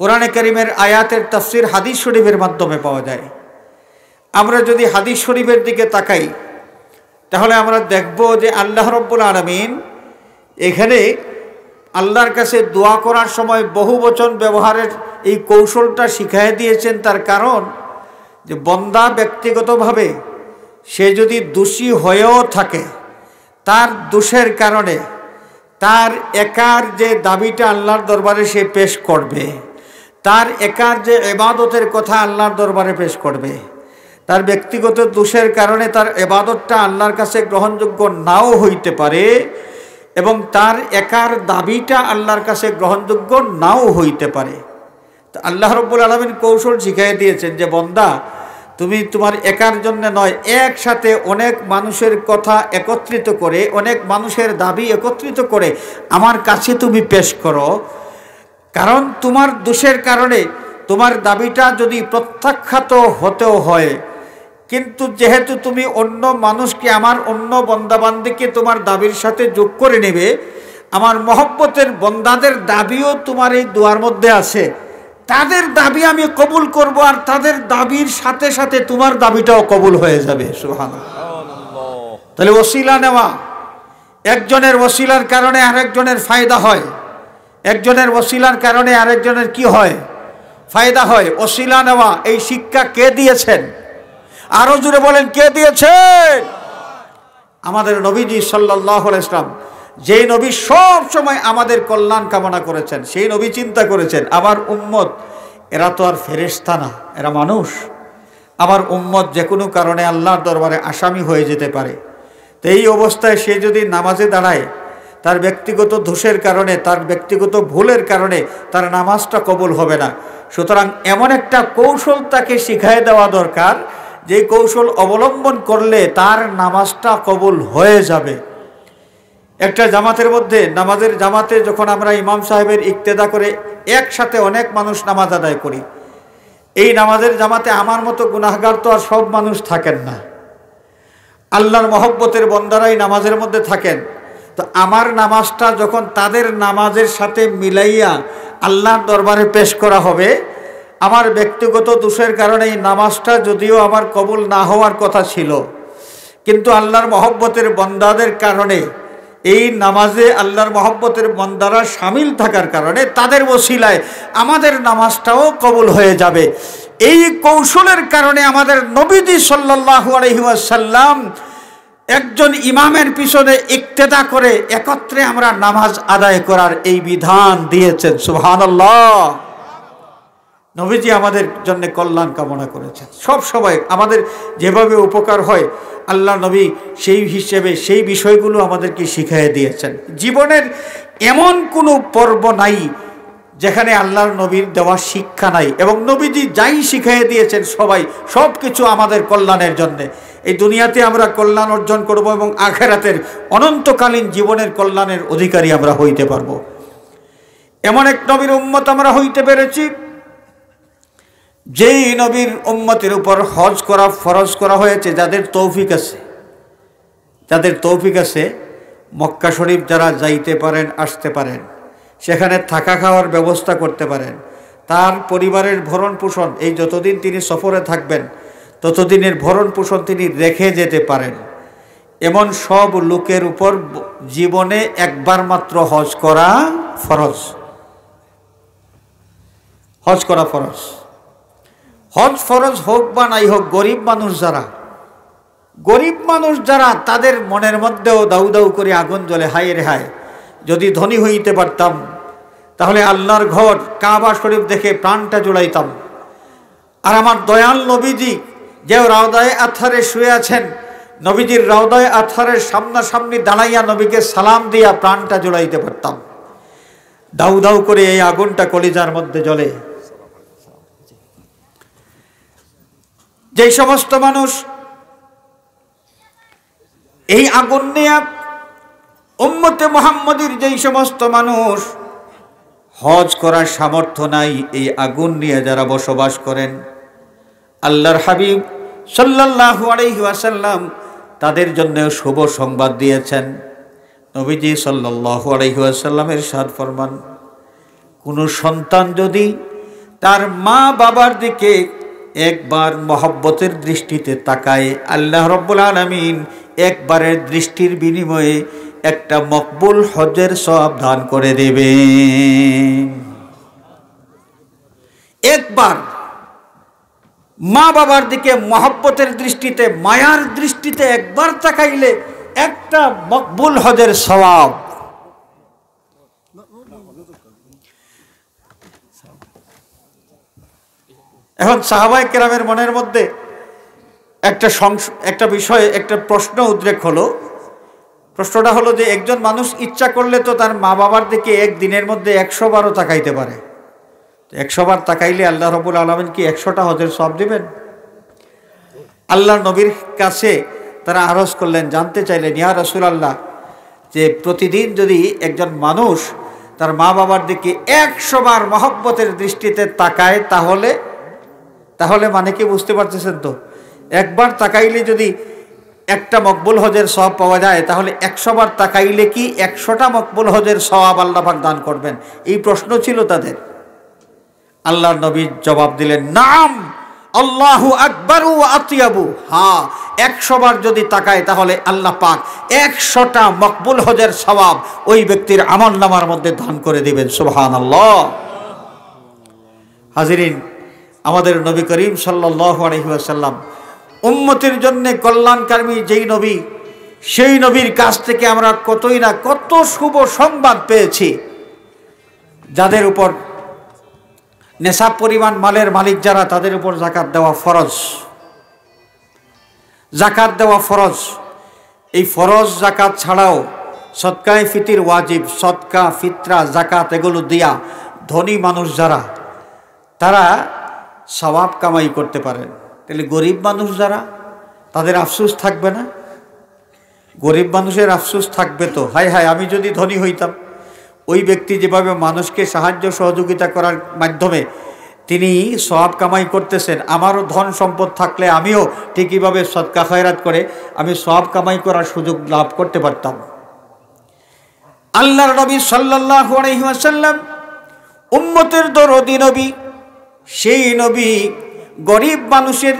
কোরআনে কারীমের আয়াতের তাফসীর হাদিস শরীফের মাধ্যমে পাওয়া যায়। আমরা যদি হাদিস শরীফের দিকে তাকাই তাহলে আমরা দেখব যে আল্লাহ রাব্বুল আলামিন এখানে আল্লাহর কাছে দোয়া করার সময় বহু বচন ব্যবহারের এই কৌশলটা শিখাই দিয়েছেন। তার কারণ যে বন্দা ব্যক্তিগতভাবে সে যদি দোষী হয়েও থাকে, তার দোষের কারণে তার একার যে দাবিটা আল্লাহর দরবারে সে পেশ করবে, তার একার যে ইবাদতের কথা আল্লাহর দরবারে পেশ করবে, তার ব্যক্তিগত দোষের কারণে তার ইবাদতটা আল্লাহর কাছে গ্রহণযোগ্য নাও হইতে পারে, এবং তার একার দাবিটা আল্লাহর কাছে গ্রহণযোগ্য নাও হইতে পারে। তো আল্লাহ রাব্বুল আলামিন কৌশল শিখিয়ে দিয়েছেন যে বন্দা তুমি তোমার একার জন্য নয়, একসাথে অনেক মানুষের কথা একত্রিত করে, অনেক মানুষের দাবি একত্রিত করে আমার কাছে তুমি পেশ করো। কারণ তোমার দোষের কারণে তোমার দাবিটা যদি প্রত্যাখ্যাত হতেও হয়, কিন্তু যেহেতু তুমি অন্য মানুষকে, আমার অন্য বন্দাবান্দিকে তোমার দাবির সাথে যোগ করে নেবে, আমার মহব্বতের বন্দাদের দাবিও তোমার এই দোয়ার মধ্যে আছে, তাদের দাবি আমি কবুল করব, আর তাদের দাবির সাথে সাথে তোমার দাবিটাও কবুল হয়ে যাবে। সুবহানাল্লাহ। তাহলে ওসিলা নেওয়া, একজনের ওসিলার কারণে আরেকজনের ফায়দা হয়, একজনের ওসিলার কারণে আরেকজনের কি হয়? ফায়দা হয়। ওসিলা নেওয়া এই শিক্ষা কে দিয়েছেন? আরো জোরে বলেন, কে দিয়েছেন? আমাদের নবীজি সাল্লাল্লাহু আলাইহি ওয়াসাল্লাম, যেই নবী সব সময় আমাদের কল্যাণ কামনা করেছেন, সেই নবী চিন্তা করেছেন আমার উম্মত এরা তো আর ফেরেশতা না, এরা মানুষ। আমার উম্মত যে কোনো কারণে আল্লাহর দরবারে আসামি হয়ে যেতে পারে। তো এই অবস্থায় সে যদি নামাজে দাঁড়ায়, তার ব্যক্তিগত দোষের কারণে, তার ব্যক্তিগত ভুলের কারণে তার নামাজটা কবুল হবে না। সুতরাং এমন একটা কৌশল তাকে শিখায় দেওয়া দরকার, যে কৌশল অবলম্বন করলে তার নামাজটা কবুল হয়ে যাবে। একটা জামাতের মধ্যে, নামাজের জামাতে যখন আমরা ইমাম সাহেবের ইক্তেদা করে একসাথে অনেক মানুষ নামাজ আদায় করি, এই নামাজের জামাতে আমার মতো গুনাহগার তো আর সব মানুষ থাকেন না, আল্লাহর মহব্বতের বন্দারাই নামাজের মধ্যে থাকেন। তো আমার নামাজটা যখন তাদের নামাজের সাথে মিলাইয়া আল্লাহর দরবারে পেশ করা হবে, আমার ব্যক্তিগত দোষের কারণে এই নামাজটা যদিও আমার কবুল না হওয়ার কথা ছিল, কিন্তু আল্লাহর মহব্বতের বন্দাদের কারণে এই নামাজে আল্লাহর মহব্বতের বন্দারা শামিল থাকার কারণে তাদের ওসিলায় আমাদের নামাজটাও কবুল হয়ে যাবে। এই কৌশলের কারণে আমাদের নবীজি সাল্লাল্লাহু আলাইহি ওয়াসাল্লাম একজন ইমামের পিছনে ইক্তেদা করে একত্রে আমরা নামাজ আদায় করার এই বিধান দিয়েছেন। সুবহানাল্লাহ। নবীজি আমাদের জন্য কল্যাণ কামনা করেছেন। সব সময় আমাদের যেভাবে উপকার হয় আল্লাহ নবী সেই হিসেবে সেই বিষয়গুলো আমাদেরকে শিখিয়ে দিয়েছেন। জীবনের এমন কোনো পর্ব নাই যেখানে আল্লাহর নবীর দেওয়া শিক্ষা নাই, এবং নবীজি যাই শিখিয়ে দিয়েছেন সব কিছু আমাদের কল্যাণের জন্যে। এই দুনিয়াতে আমরা কল্যাণ অর্জন করব এবং আখিরাতের অনন্তকালীন জীবনের কল্যাণের অধিকারী আমরা হইতে পারবো। এমন এক নবীর উম্মত আমরা হইতে পেরেছি যেই নবীর উম্মতের উপর হজ করা ফরজ করা হয়েছে। যাদের তৌফিক আছে মক্কা শরীফ যারা যাইতে পারেন, আসতে পারেন, সেখানে থাকা খাওয়ার ব্যবস্থা করতে পারেন, তার পরিবারের ভরণ পোষণ এই যতদিন তিনি সফরে থাকবেন ততদিনের ভরণ পোষণ তিনি রেখে যেতে পারেন, এমন সব লোকের উপর জীবনে একবার মাত্র হজ করা ফরজ। হজ ফরজ হোক বা নাই হোক, গরিব মানুষ যারা তাদের মনের মধ্যেও দাউ দাউ করে আগুন জ্বলে, হায় রে হায়, যদি ধনী হইতে পারতাম তাহলে আল্লাহর ঘর কাবা শরীফ দেখে প্রাণটা জুড়াইতাম। আর আমার দয়াল নবীজি যে রাউদায়ে আতহারে শুয়ে আছেন, নবীজির রাউদায়ে আতহারের সামনাসামনি দাঁড়াইয়া নবীকে সালাম দিয়া প্রাণটা জুড়াইতে পারতাম। দাউ দাউ করে এই আগুনটা কলিজার মধ্যে জ্বলে। যেই সমস্ত মানুষ এই আগুন নিয়ে, উম্মতে মুহাম্মদীর যেই সমস্ত মানুষ হজ করার সামর্থ্য নাই, এই আগুন নিয়ে যারা বসবাস করেন, আল্লাহর হাবিব সাল্লাল্লাহু আলাইহি ওয়াসাল্লাম তাদের জন্য শুভ সংবাদ দিয়েছেন। নবীজি সাল্লাল্লাহু আলাইহি ওয়াসাল্লামের ইরশাদ ফরমান, কোনো সন্তান যদি তার মা বাবার দিকে একবার মহব্বতের দৃষ্টিতে তাকায়, আল্লাহ রাব্বুল আলামিন একবারের দৃষ্টির বিনিময়ে একটা মকবুল হজের সওয়াব দান করে দেবেন। একবার মা বাবার দিকে মহব্বতের দৃষ্টিতে, মায়ার দৃষ্টিতে একবার তাকাইলে একটা মকবুল হজের সওয়াব। এখন সাহাবায়ে কেরামের মনের মধ্যে একটা বিষয়ে একটা প্রশ্ন উদ্রেক হলো। প্রশ্নটা হলো যে একজন মানুষ ইচ্ছা করলে তো তার মা বাবার দিকে একদিনের মধ্যে 100 বারও তাকাইতে পারে। 100 বার তাকাইলে আল্লাহ রাব্বুল আলামিন কি 100টা হজের সওয়াব দিবেন? আল্লাহর নবীর কাছে তারা আরজ করলেন, জানতে চাইলেন, ইয়া রাসূলুল্লাহ, যে প্রতিদিন যদি একজন মানুষ তার মা বাবার দিকে 100 বার মহব্বতের দৃষ্টিতে তাকায় তাহলে মানে কি বুঝতে পারতেছেন তো? একবার তাকাইলে যদি একটা মকবুল হজের সওয়াব পাওয়া যায়, তাহলে 100 বার তাকাইলে কি 100টা মকবুল হজের সওয়াব আল্লাহ পাক দান করবেন? এই প্রশ্ন ছিল তাদের। আল্লাহর নবী জবাব দিলেন, নাম আল্লাহু আকবার ওয়া আতিয়াবু। হ্যাঁ, 100 বার যদি তাকায় তাহলে আল্লাহ পাক 100টা মকবুল হজের সওয়াব ওই ব্যক্তির আমলনামার মধ্যে দান করে দিবেন। সুবহানাল্লাহ। হাজিরিন, আমাদের নবী করিম সাল্লাল্লাহু আলাইহি ওয়াসাল্লাম উম্মতের জন্য কল্যাণকামী যেই নবী, সেই নবীর কাছ থেকে আমরা কত শুভ সংবাদ পেয়েছি। যাদের উপর নেশাব পরিমাণ মালের মালিক যারা, তাদের উপর যাকাত দেওয়া ফরজ। এই ফরজ জাকাত ছাড়াও সদকায়ে ফিতির ওয়াজিব, সদকা, ফিতরা, জাকাত এগুলো দিয়া ধনী মানুষ যারা, তারা সওয়াব কামাই করতে পারেন। তাহলে গরিব মানুষ যারা, তাদের আফসোস থাকবে না? গরিব মানুষের আফসোস থাকবে তো, হায় হায় আমি যদি ধনী হইতাম। ওই ব্যক্তি যেভাবে মানুষকে সাহায্য সহযোগিতা করার মাধ্যমে তিনি সওয়াব কামাই করতেছেন, আমারও ধন সম্পদ থাকলে আমিও ঠিকইভাবে সদকা খয়রাত করে আমি সওয়াব কামাই করার সুযোগ লাভ করতে পারতাম। আল্লাহর নবী সাল্লাল্লাহু আলাইহি ওয়াসাল্লাম উম্মতের দরদি নবী, সেই নবী গরিব মানুষের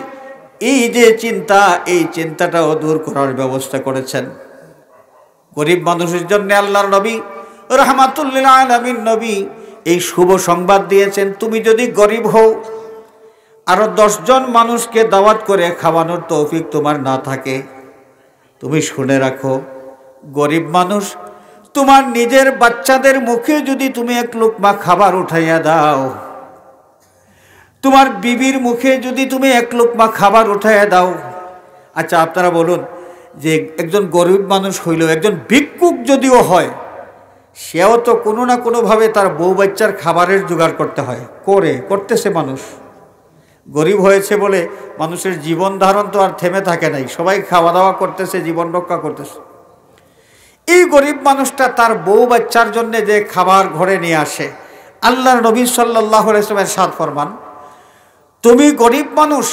এই যে চিন্তা, এই চিন্তাটাও দূর করার ব্যবস্থা করেছেন। গরিব মানুষের জন্য আল্লাহর নবী রাহমাতুল লিল আলামিন নবী এই শুভ সংবাদ দিয়েছেন, তুমি যদি গরিব হও, আরো 10 জন মানুষকে দাওয়াত করে খাওয়ানোর তৌফিক তোমার না থাকে, তুমি শুনে রাখো, গরিব মানুষ, তোমার নিজের বাচ্চাদের মুখে যদি তুমি এক লোকমা খাবার উঠাইয়া দাও, তোমার বিবির মুখে যদি তুমি এক লোকমা খাবার উঠাইয়া দাও, আচ্ছা আপনারা বলুন যে একজন গরিব মানুষ হইল, একজন ভিক্ষুক যদিও হয়, সেও তো কোনো না কোনোভাবে তার বউ বাচ্চার খাবারের জোগাড় করতে হয়, করতেছে মানুষ। গরিব হয়েছে বলে মানুষের জীবন ধারণ তো আর থেমে থাকে নাই, সবাই খাওয়া দাওয়া করতেছে, জীবন রক্ষা করতেছে। এই গরিব মানুষটা তার বউ বাচ্চার জন্য যে খাবার ঘরে নিয়ে আসে, আল্লাহর নবী সাল্লাল্লাহু আলাইহি ওয়াসাল্লাম ইরশাদ ফরমান, তুমি গরিব মানুষ,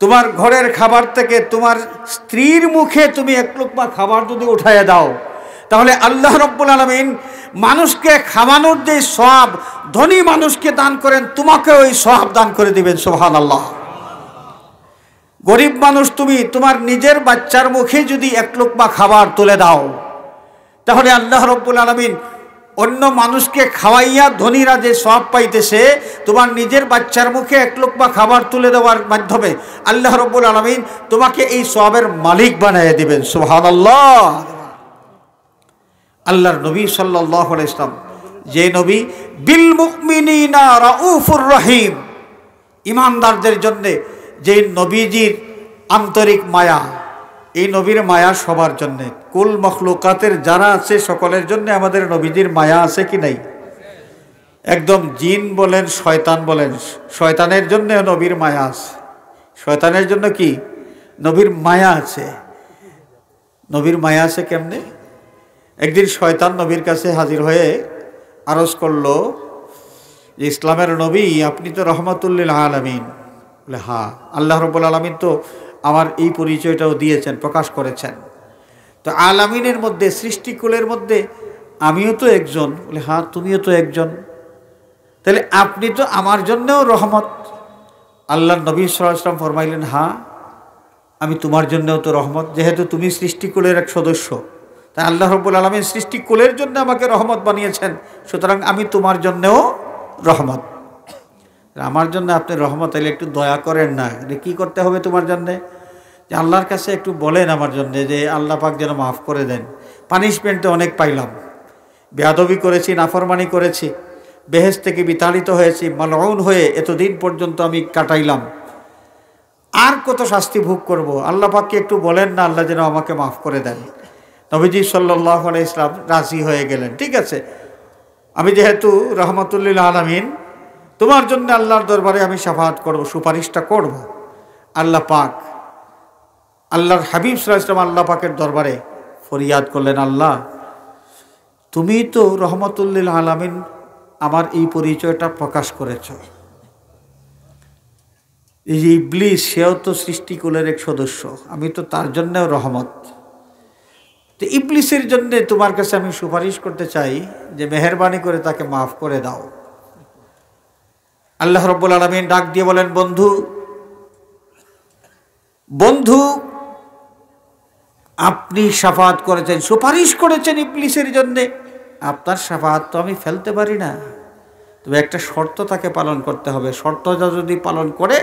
তোমার ঘরের খাবার থেকে তোমার স্ত্রীর মুখে তুমি এক লোকমা খাবার যদি উঠাইয়া দাও, তাহলে আল্লাহ রাব্বুল আলামিন মানুষকে খাওয়ানোর যে সওয়াব ধনী মানুষকে দান করেন, তোমাকে ওই সওয়াব দান করে দিবেন। সুবহানাল্লাহ। গরিব মানুষ তুমি তোমার নিজের বাচ্চার মুখে যদি এক লোকমা খাবার তুলে দাও, তাহলে আল্লাহ রাব্বুল আলামিন অন্য মানুষকে খাওয়াইয়া ধনীরা যে সওয়াব পাইতেছে, তোমার নিজের বাচ্চার মুখে এক লোকমা খাবার তুলে দেওয়ার মাধ্যমে আল্লাহ রাব্বুল আলামিন তোমাকে এই সওয়াবের মালিক বানিয়ে দিবেন। সুবহানাল্লাহ। আল্লাহর নবী সাল্লাল্লাহু আলাইহি ওয়াসাল্লাম, যে নবী বিল মুমিনিনা রাউফুর রহিম, ইমানদারদের জন্য যে নবীজির আন্তরিক মায়া, এই নবীর মায়া সবার জন্য, কুল মখলুকাতের যারা আছে সকলের জন্য আমাদের নবীজির মায়া আছে কি নাই? একদম জিন বলেন, শয়তান বলেন, শয়তানের জন্য নবীর মায়া আছে। শয়তানের জন্য কি? নবীর মায়া আছে। নবীর মায়া আছে কেমনে? একদিন শয়তান নবীর কাছে হাজির হয়ে আরজ করলো যে ইসলামের নবী আপনি তো রহমাতুল লিল আলামিন। বলে হ্যাঁ, আল্লাহ রাব্বুল আলামিন তো আমার এই পরিচয়টাও দিয়েছেন, প্রকাশ করেছেন। তো আলামিনের মধ্যে, সৃষ্টিকুলের মধ্যে আমিও তো একজন। বলে হ্যাঁ, তুমিও তো একজন, তাহলে আপনি তো আমার জন্যও রহমত। আল্লাহ নবী সাল্লাল্লাহু আলাইহি ওয়াসাল্লাম ফরমাইলেন, হ্যাঁ আমি তোমার জন্যও তো রহমত, যেহেতু তুমি সৃষ্টিকুলের এক সদস্য, তাই আল্লাহ রাব্বুল আলামিন সৃষ্টিকুলের জন্য আমাকে রহমত বানিয়েছেন, সুতরাং আমি তোমার জন্যও রহমত। আমার জন্য আপনি রহমত এলে একটু দয়া করেন না, কি করতে হবে তোমার জন্যে? যে আল্লাহর কাছে একটু বলেন আমার জন্যে যে আল্লাহ পাক যেন মাফ করে দেন। পানিশমেন্ট তো অনেক পাইলাম, বেয়াদবি করেছি, নাফরমানি করেছি, বেহেশত থেকে বিতাড়িত হয়েছি, মালউন হয়ে এতদিন পর্যন্ত আমি কাটাইলাম, আর কত শাস্তি ভোগ করব? আল্লাহ পাককে একটু বলেন না আল্লাহ যেন আমাকে মাফ করে দেন। নবীজি সাল্লাল্লাহু আলাইহি ওয়াসাল্লাম রাজি হয়ে গেলেন। ঠিক আছে, আমি যেহেতু রহমাতুল লিল আলামিন, তোমার জন্য আল্লাহর দরবারে আমি শাফাআত করব, সুপারিশটা করব। আল্লাহ পাক, আল্লাহর হাবিব সাল্লাল্লাহু আলাইহি ওয়াসাল্লাম আল্লাহ পাকের দরবারে ফরিয়াদ করলেন, আল্লাহ তুমি তো রহমাতুল লিল আলামিন, আমার এই পরিচয়টা প্রকাশ করেছ। এই যে ইবলিস, সেও তো সৃষ্টিকুলের এক সদস্য, আমি তো তার জন্যও রহমত। তো ইবলিসের জন্য তোমার কাছে আমি সুপারিশ করতে চাই যে মেহেরবানি করে তাকে মাফ করে দাও। আল্লাহ রাব্বুল আলামিন ডাক দিয়ে বলেন, বন্ধু বন্ধু আপনি শাফাআত করেছেন, সুপারিশ করেছেন ইবলিসের জন্যে, আপনার শাফাআত তো আমি ফেলতে পারি না, তবে একটা শর্ত তাকে পালন করতে হবে। শর্তটা যদি পালন করে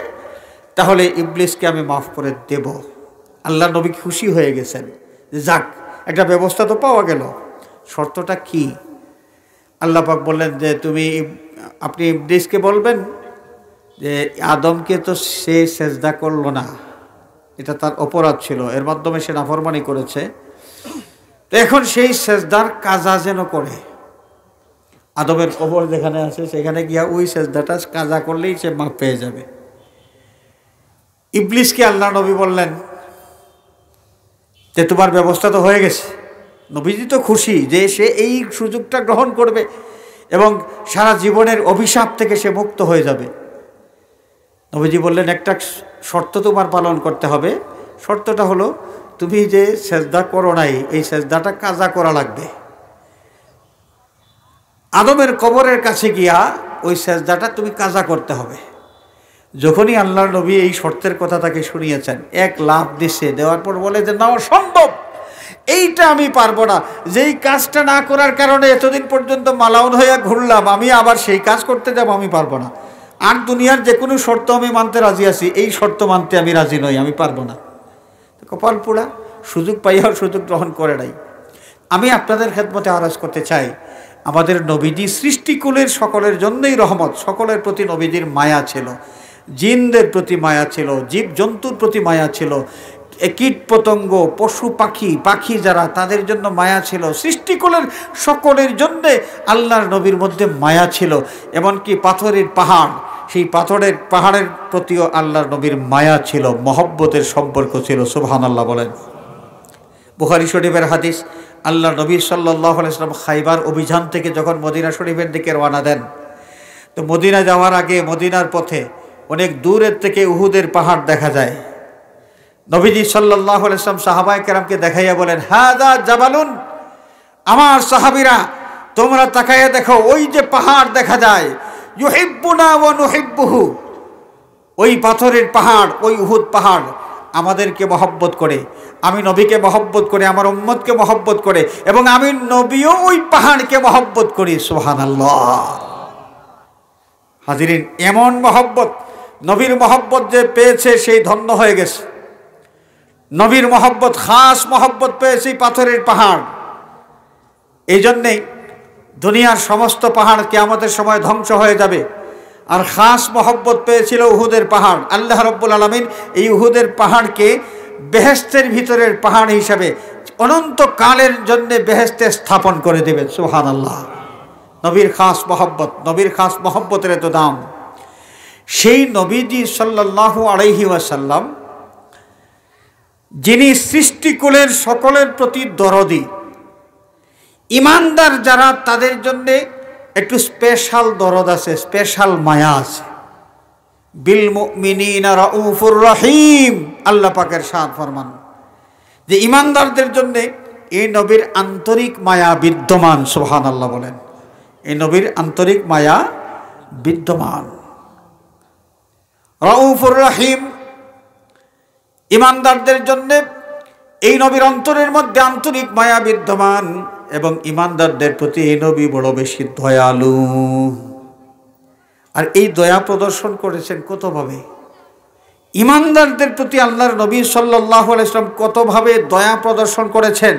তাহলে ইবলিসকে আমি মাফ করে দেব। আল্লাহ নবী খুশি হয়ে গেছেন যে যাক, একটা ব্যবস্থা তো পাওয়া গেল। শর্তটা কি? আল্লাহ পাক বললেন যে আপনি ইবলিসকে বলবেন যে আদমকে তো সে সেজদা করলো না, এটা তার অপরাধ ছিল, এর মাধ্যমে সে নাফরমানি করেছে, তো এখন সেই সেজদার কাজা যেন করে। আদমের কবর যেখানে আছে সেখানে গিয়া ওই সেজদাটা কাজা করলেই সে মাফ পেয়ে যাবে। ইবলিসকে আল্লাহ নবী বললেন যে তোমার ব্যবস্থা তো হয়ে গেছে। নবীজি তো খুশি যে সে এই সুযোগটা গ্রহণ করবে এবং সারা জীবনের অভিশাপ থেকে সে মুক্ত হয়ে যাবে। নবীজি বললেন, একটা শর্ত তোমার পালন করতে হবে। শর্তটা হলো, তুমি যে সেজদা করো নাই, এই সেজদাটা কাজা করা লাগবে। আদমের কবরের কাছে গিয়া ওই সেজদাটা তুমি কাজা করতে হবে। যখনই আল্লাহর নবী এই শর্তের কথা তাকে শুনিয়েছেন, এক লাফ দিছে, দেওয়ার পর বলে যে না, অসম্ভব, এইটা আমি পারবো না। যেই কাজটা না করার কারণে এতদিন পর্যন্ত মালাউন হইয়া ঘুরলাম, আমি আবার সেই কাজ করতে যাব, আমি পারবো না। আর দুনিয়ার যে কোনো শর্ত আমি মানতে রাজি আছি, এই শর্ত মানতে আমি রাজি নই, আমি পারবো না। কপাল পোড়া, সুযোগ পাইয়াও সুযোগ গ্রহণ করে নাই। আমি আপনাদের খেদমতে আরজ করতে চাই, আমাদের নবীজি সৃষ্টিকুলের সকলের জন্যই রহমত, সকলের প্রতি নবীজির মায়া ছিল, জিনদের প্রতি মায়া ছিল, জীবজন্তুর প্রতি মায়া ছিল, কীট পতঙ্গ, পশু পাখি যারা, তাদের জন্য মায়া ছিল, সৃষ্টিকুলের সকলের জন্যে আল্লাহর নবীর মধ্যে মায়া ছিল। এমনকি পাথরের পাহাড়, সেই পাহাড়ের প্রতিও আল্লাহর নবীর মায়া ছিল, মহব্বতের সম্পর্ক ছিল। সুবহানাল্লাহ বলেন। বুখারী শরীফের হাদিস, আল্লাহ নবী সাল্লাল্লাহু আলাইহি ওয়াসাল্লাম খাইবার অভিযান থেকে যখন মদিনা শরীফের দিকে রওনা দেন, তো মদিনা যাওয়ার আগে মদিনার পথে অনেক দূরের থেকে উহুদের পাহাড় দেখা যায়। নবীজি সাল্লাল্লাহু আলাইহি ওয়াসাল্লাম সাহাবায়ে কেরামকে দেখাইয়া বলেন, হাযা জাবালুন, আমার সাহাবীরা তোমরা তাকাইয়া দেখো, ওই যে পাহাড় দেখা যায়, ইউহিব্বুনা ওয়া নুহিব্বুহু, ওই পাথরের পাহাড়, ওই উহুদ পাহাড় আমাদেরকে মহব্বত করে, আমি নবীকে মহব্বত করে, আমার উম্মতকে মহব্বত করে, এবং আমি নবীও ওই পাহাড়কে মহব্বত করি। সুবহানাল্লাহ। হাজিরিন, এমন মহব্বত, নবীর মহব্বত যে পেয়েছে সেই ধন্য হয়ে গেছে। নবীর মহব্বত, খাস মহব্বত পেয়েছে পাথরের পাহাড়। এই জন্যেই দুনিয়ার সমস্ত পাহাড় কিয়ামতের সময় ধ্বংস হয়ে যাবে, আর খাস মহব্বত পেয়েছিল উহুদের পাহাড়। আল্লাহ রাব্বুল আলামিন এই উহুদের পাহাড়কে বেহেশতের ভিতরের পাহাড় হিসাবে অনন্তকালের জন্য বেহেশতে স্থাপন করে দেবেন। সুবহানাল্লাহ। নবীর খাস মহব্বত, নবীর খাস মহব্বতের এত দাম। সেই নবীজি সাল্লাল্লাহু আলাইহি ওয়াসাল্লাম, যিনি সৃষ্টিকুলের সকলের প্রতি দরদি, ইমানদার যারা তাদের জন্য একটু স্পেশাল দরদ আছে, স্পেশাল মায়া আছে। বিল মুমিনিনা রাউফুর রহিম, আল্লাহ পাকের শান ফরমান যে ইমানদারদের জন্য এই নবীর আন্তরিক মায়া বিদ্যমান। সুবহানাল্লাহ বলেন। এই নবীর আন্তরিক মায়া বিদ্যমান। রাউফুর রহিম, ইমানদারদের জন্য এই নবীর অন্তরের মধ্যে আন্তরিক মায়া বিদ্যমান, এবং ইমানদারদের প্রতি এই নবী বড় বেশি দয়ালু। আর এই দয়া প্রদর্শন করেছেন কতভাবে, ইমানদারদের প্রতি আল্লাহর নবী সাল্লাল্লাহু আলাইহি ওয়াসাল্লাম কতভাবে দয়া প্রদর্শন করেছেন।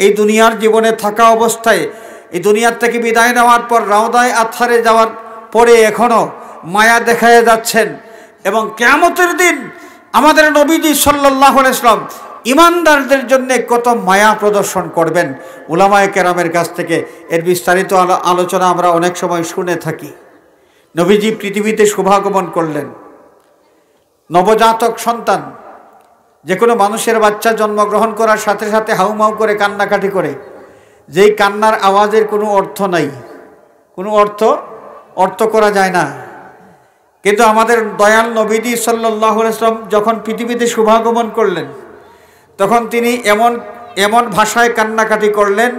এই দুনিয়ার জীবনে থাকা অবস্থায়, এই দুনিয়ার থেকে বিদায় নেওয়ার পর রাউদায়ে আতহারে যাওয়ার পরে এখনো মায়া দেখায় যাচ্ছেন, এবং কিয়ামতের দিন আমাদের নবীজি সাল্লাল্লাহু আলাইহি ওয়াসাল্লাম ইমানদারদের জন্য কত মায়া প্রদর্শন করবেন। উলামায়ে কেরামের কাছ থেকে এর বিস্তারিত আলোচনা আমরা অনেক সময় শুনে থাকি। নবীজি পৃথিবীতে শুভাগমন করলেন। নবজাতক সন্তান, যে কোনো মানুষের বাচ্চা জন্মগ্রহণ করার সাথে সাথে হাউমাউ করে কান্নাকাটি করে, যেই কান্নার আওয়াজের কোনো অর্থ নাই, কোনো অর্থ করা যায় না। কিন্তু আমাদের দয়াল নবীজি সাল্লাল্লাহু আলাইহি ওয়াসাল্লাম যখন পৃথিবীতে শুভাগমন করলেন, তখন তিনি এমন ভাষায় কান্নাকাটি করলেন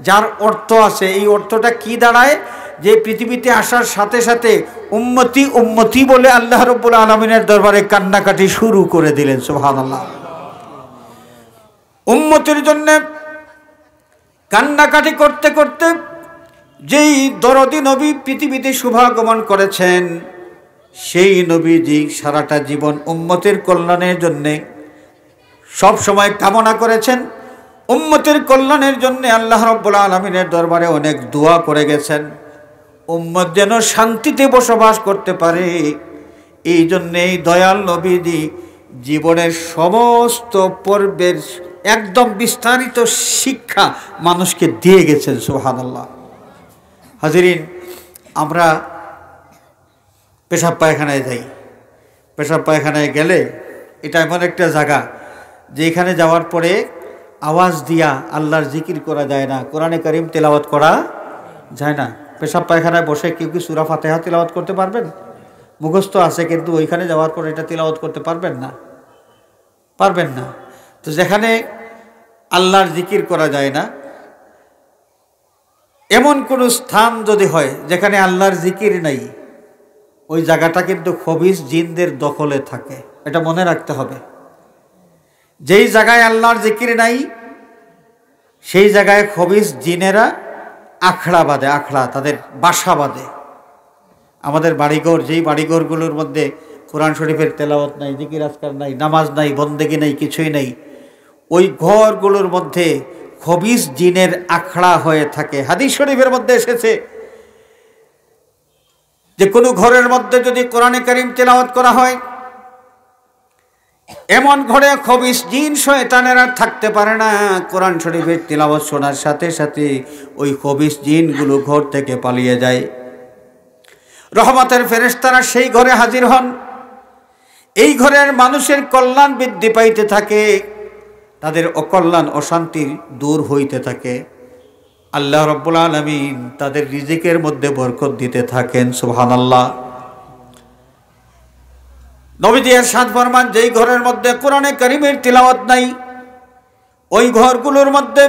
যার অর্থ আছে। এই অর্থটা কি দাঁড়ায়, যে পৃথিবীতে আসার সাথে সাথে উম্মতি উম্মতি বলে আল্লাহ রাব্বুল আলামিনের দরবারে কান্নাকাটি শুরু করে দিলেন। সুবহানাল্লাহ। উম্মতের জন্য কান্নাকাটি করতে করতে যেই দরদি নবী পৃথিবীতে শুভাগমন করেছেন, সেই নবীজি সারাটা জীবন উম্মতের কল্যাণের জন্যে সব সময় কামনা করেছেন। উম্মতের কল্যাণের জন্য আল্লাহ রাব্বুল আলামিনের দরবারে অনেক দোয়া করে গেছেন, উম্মত যেন শান্তিতে বসবাস করতে পারে। এই জন্যেই দয়াল নবীজি জীবনের সমস্ত পর্বের একদম বিস্তারিত শিক্ষা মানুষকে দিয়ে গেছেন। সুবহানাল্লাহ। হাজিরিন, আমরা পেশাব পায়খানায় যাই। পেশাব পায়খানায় গেলে এটা এমন একটা জায়গা যে এখানে যাওয়ার পরে আওয়াজ দিয়া আল্লাহর জিকির করা যায় না, কোরআনে কারীম তেলাওয়াত করা যায় না। পেশাব পায়খানায় বসে কেউ কি সূরা ফাতিহা তেলাওয়াত করতে পারবেন? মুখস্থ আছে, কিন্তু ওইখানে যাওয়ার পরে এটা তেলাওয়াত করতে পারবেন না। তো যেখানে আল্লাহর জিকির করা যায় না, এমন কোন স্থান যদি হয় যেখানে আল্লাহর জিকির নাই, ওই জায়গাটা কিন্তু খবিস জিনদের দখলে থাকে। এটা মনে রাখতে হবে। যেই জায়গায় আল্লাহর জিকির নাই, সেই জায়গায় খবিস জিনেরা আখড়া বাঁধে, তাদের বাসা বাঁধে। আমাদের বাড়িঘর, যেই বাড়িঘরগুলোর মধ্যে কোরআন শরীফের তেলাওয়াত নাই, জিকির আজকার নাই, নামাজ নাই, বন্দেগী নাই, কিছুই নাই, ওই ঘরগুলোর মধ্যে খবিস জিনের আখড়া হয়ে থাকে। হাদিস শরীফের মধ্যে এসেছে যে কোনো ঘরের মধ্যে যদি কোরআনে কারীম তেলাওয়াত করা হয়, এমন ঘরে খবিস জিন শয়তানেরা থাকতে পারে না। কোরআন শরীফের তেলাওয়াত শোনার সাথে সাথে ওই খবিস জিনগুলো ঘর থেকে পালিয়ে যায়। রহমতের ফেরেশতারা সেই ঘরে হাজির হন। এই ঘরের মানুষের কল্যাণ বৃদ্ধি পাইতে থাকে, তাদের অকল্যাণ অশান্তি দূর হইতে থাকে। আল্লাহ রাব্বুল আলামিন তাদের রিজিকের মধ্যে বরকত দিতে থাকেন। সুবহানাল্লাহ। নবীজি ইরশাদ ফরমান, যেই ঘরের মধ্যে কোরআনে কারীমের তিলাওয়াত নাই, ওই ঘরগুলোর মধ্যে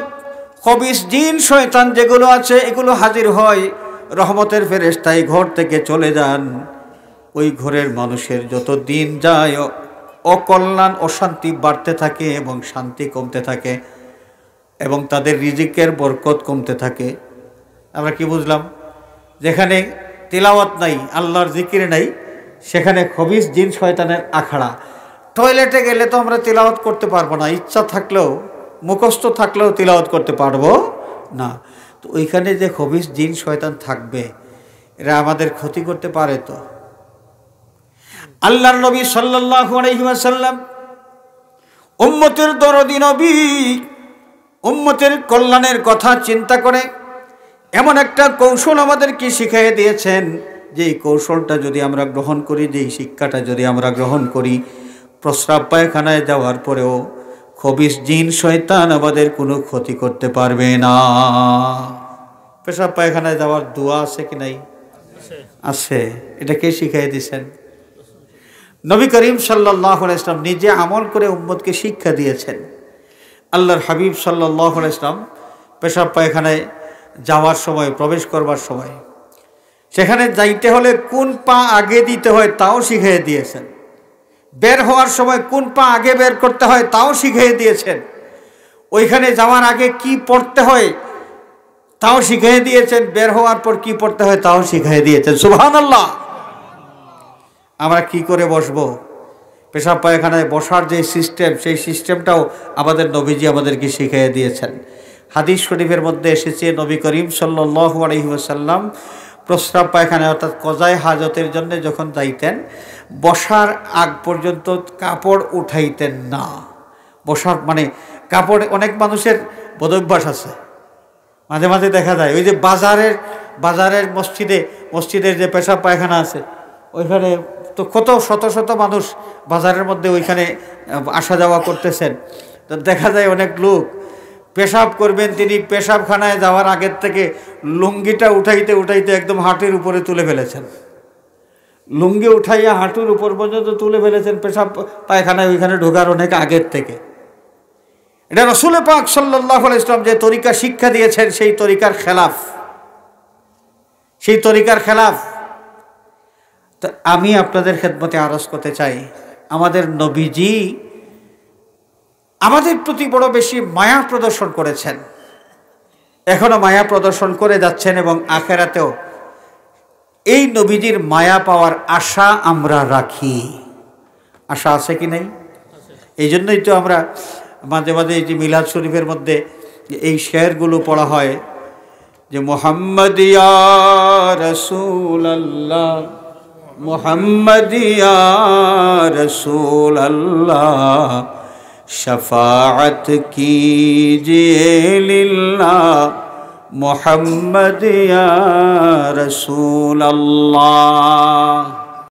খবিস জিন শয়তান যেগুলো আছে এগুলো হাজির হয়। রহমতের ফেরেশতা এই ঘর থেকে চলে যান। ওই ঘরের মানুষের যত দিন যায় অকল্যাণ অশান্তি বাড়তে থাকে এবং শান্তি কমতে থাকে এবং তাদের রিজিকের বরকত কমতে থাকে। আমরা কি বুঝলাম? যেখানে তিলাওয়াত নাই, আল্লাহর জিকির নাই, সেখানে খবিস জিন শয়তানের আখড়া। টয়লেটে গেলে তো আমরা তিলাওয়াত করতে পারবো না, ইচ্ছা থাকলেও মুখস্থ থাকলেও তিলাওয়াত করতে পারবো না। তো ওইখানে যে খবিস জিন শয়তান থাকবে, এরা আমাদের ক্ষতি করতে পারে। তো আল্লাহর নবী সাল্লাল্লাহু আলাইহি ওয়াসাল্লাম উম্মতের দরদি নবী, উম্মতের কল্যাণের কথা চিন্তা করে এমন একটা কৌশল আমাদেরকে শিখিয়ে দিয়েছেন, যে এই কৌশলটা যদি আমরা গ্রহণ করি, যে এই শিক্ষাটা যদি আমরা গ্রহণ করি, প্রস্রাব পায়খানায় যাওয়ার পরেও খবিস জিন শয়তান আমাদের কোনো ক্ষতি করতে পারবে না। পেশাব পায়খানায় যাওয়ার দোয়া আছে কি নাই? আছে। এটা কে শিখিয়ে দিয়েছেন? নবী করিম সাল্লাল্লাহু আলাইহি ওয়াসাল্লাম নিজে আমল করে উম্মতকে শিক্ষা দিয়েছেন। আল্লাহর হাবিব সাল্লাল্লাহু আলাইহি ওয়াসাল্লাম পেশাব পায়খানায় যাওয়ার সময়, প্রবেশ করবার সময়, সেখানে যাইতে হলে কোন পা আগে দিতে হয় তাও শিখিয়ে দিয়েছেন। বের হওয়ার সময় কোন পা আগে বের করতে হয় তাও শিখিয়ে দিয়েছেন। ওইখানে যাওয়ার আগে কি পড়তে হয় তাও শিখিয়ে দিয়েছেন। বের হওয়ার পর কি পড়তে হয় তাও শিখিয়ে দিয়েছেন। সুবহানাল্লাহ। আমরা কি করে বসবো? পেশাব পায়খানায় বসার যে সিস্টেম, সেই সিস্টেমটাও আমাদের নবীজি আমাদেরকে শিখিয়ে দিয়েছেন। হাদিস শরীফের মধ্যে এসেছে, নবী করিম সাল্লাল্লাহু আলাইহি ওয়াসাল্লাম প্রস্রাব পায়খানায় অর্থাৎ কজায় হাজতের জন্য যখন যাইতেন, বসার আগ পর্যন্ত কাপড় উঠাইতেন না। বসার মানে কাপড়, অনেক মানুষের বদভ্যাস আছে, মাঝে মাঝে দেখা যায় ওই যে বাজারের মসজিদের যে পেশাব পায়খানা আছে, ওইখানে তো কত শত শত মানুষ বাজারের মধ্যে ওইখানে আসা যাওয়া করতেছেন। তো দেখা যায় অনেক লোক পেশাব করবেন, তিনি পেশাবখানায় যাওয়ার আগের থেকে লুঙ্গিটা উঠাইতে উঠাইতে একদম হাঁটুর উপরে তুলে ফেলেছেন। লুঙ্গি উঠাইয়া হাঁটুর উপর পর্যন্ত তুলে ফেলেছেন পেশাব পায়খানায় ওইখানে ঢোকার অনেক আগের থেকে। এটা রাসূল পাক সাল্লাল্লাহু আলাইহি ওয়াসাল্লাম যে তরিকা শিক্ষা দিয়েছেন, সেই তরিকার খেলাফ। তো আমি আপনাদের খেদমতে আরজ করতে চাই, আমাদের নবীজি আমাদের প্রতি বড় বেশি মায়া প্রদর্শন করেছেন, এখনো মায়া প্রদর্শন করে যাচ্ছেন এবং আখেরাতেও এই নবীজির মায়া পাওয়ার আশা আমরা রাখি। আশা আছে কি নাই? এই জন্যই তো আমরা মাঝে মাঝে এই যে মিলাদ শরীফের মধ্যে এই শেরগুলো পড়া হয় যে মুহাম্মদ ইয়া রাসূলুল্লাহ, মুহাম্মদ ইয়া রাসূলুল্লাহ, शफाअत कीजिए लिल्लाह, मुहम्मद या रसूल अल्लाह।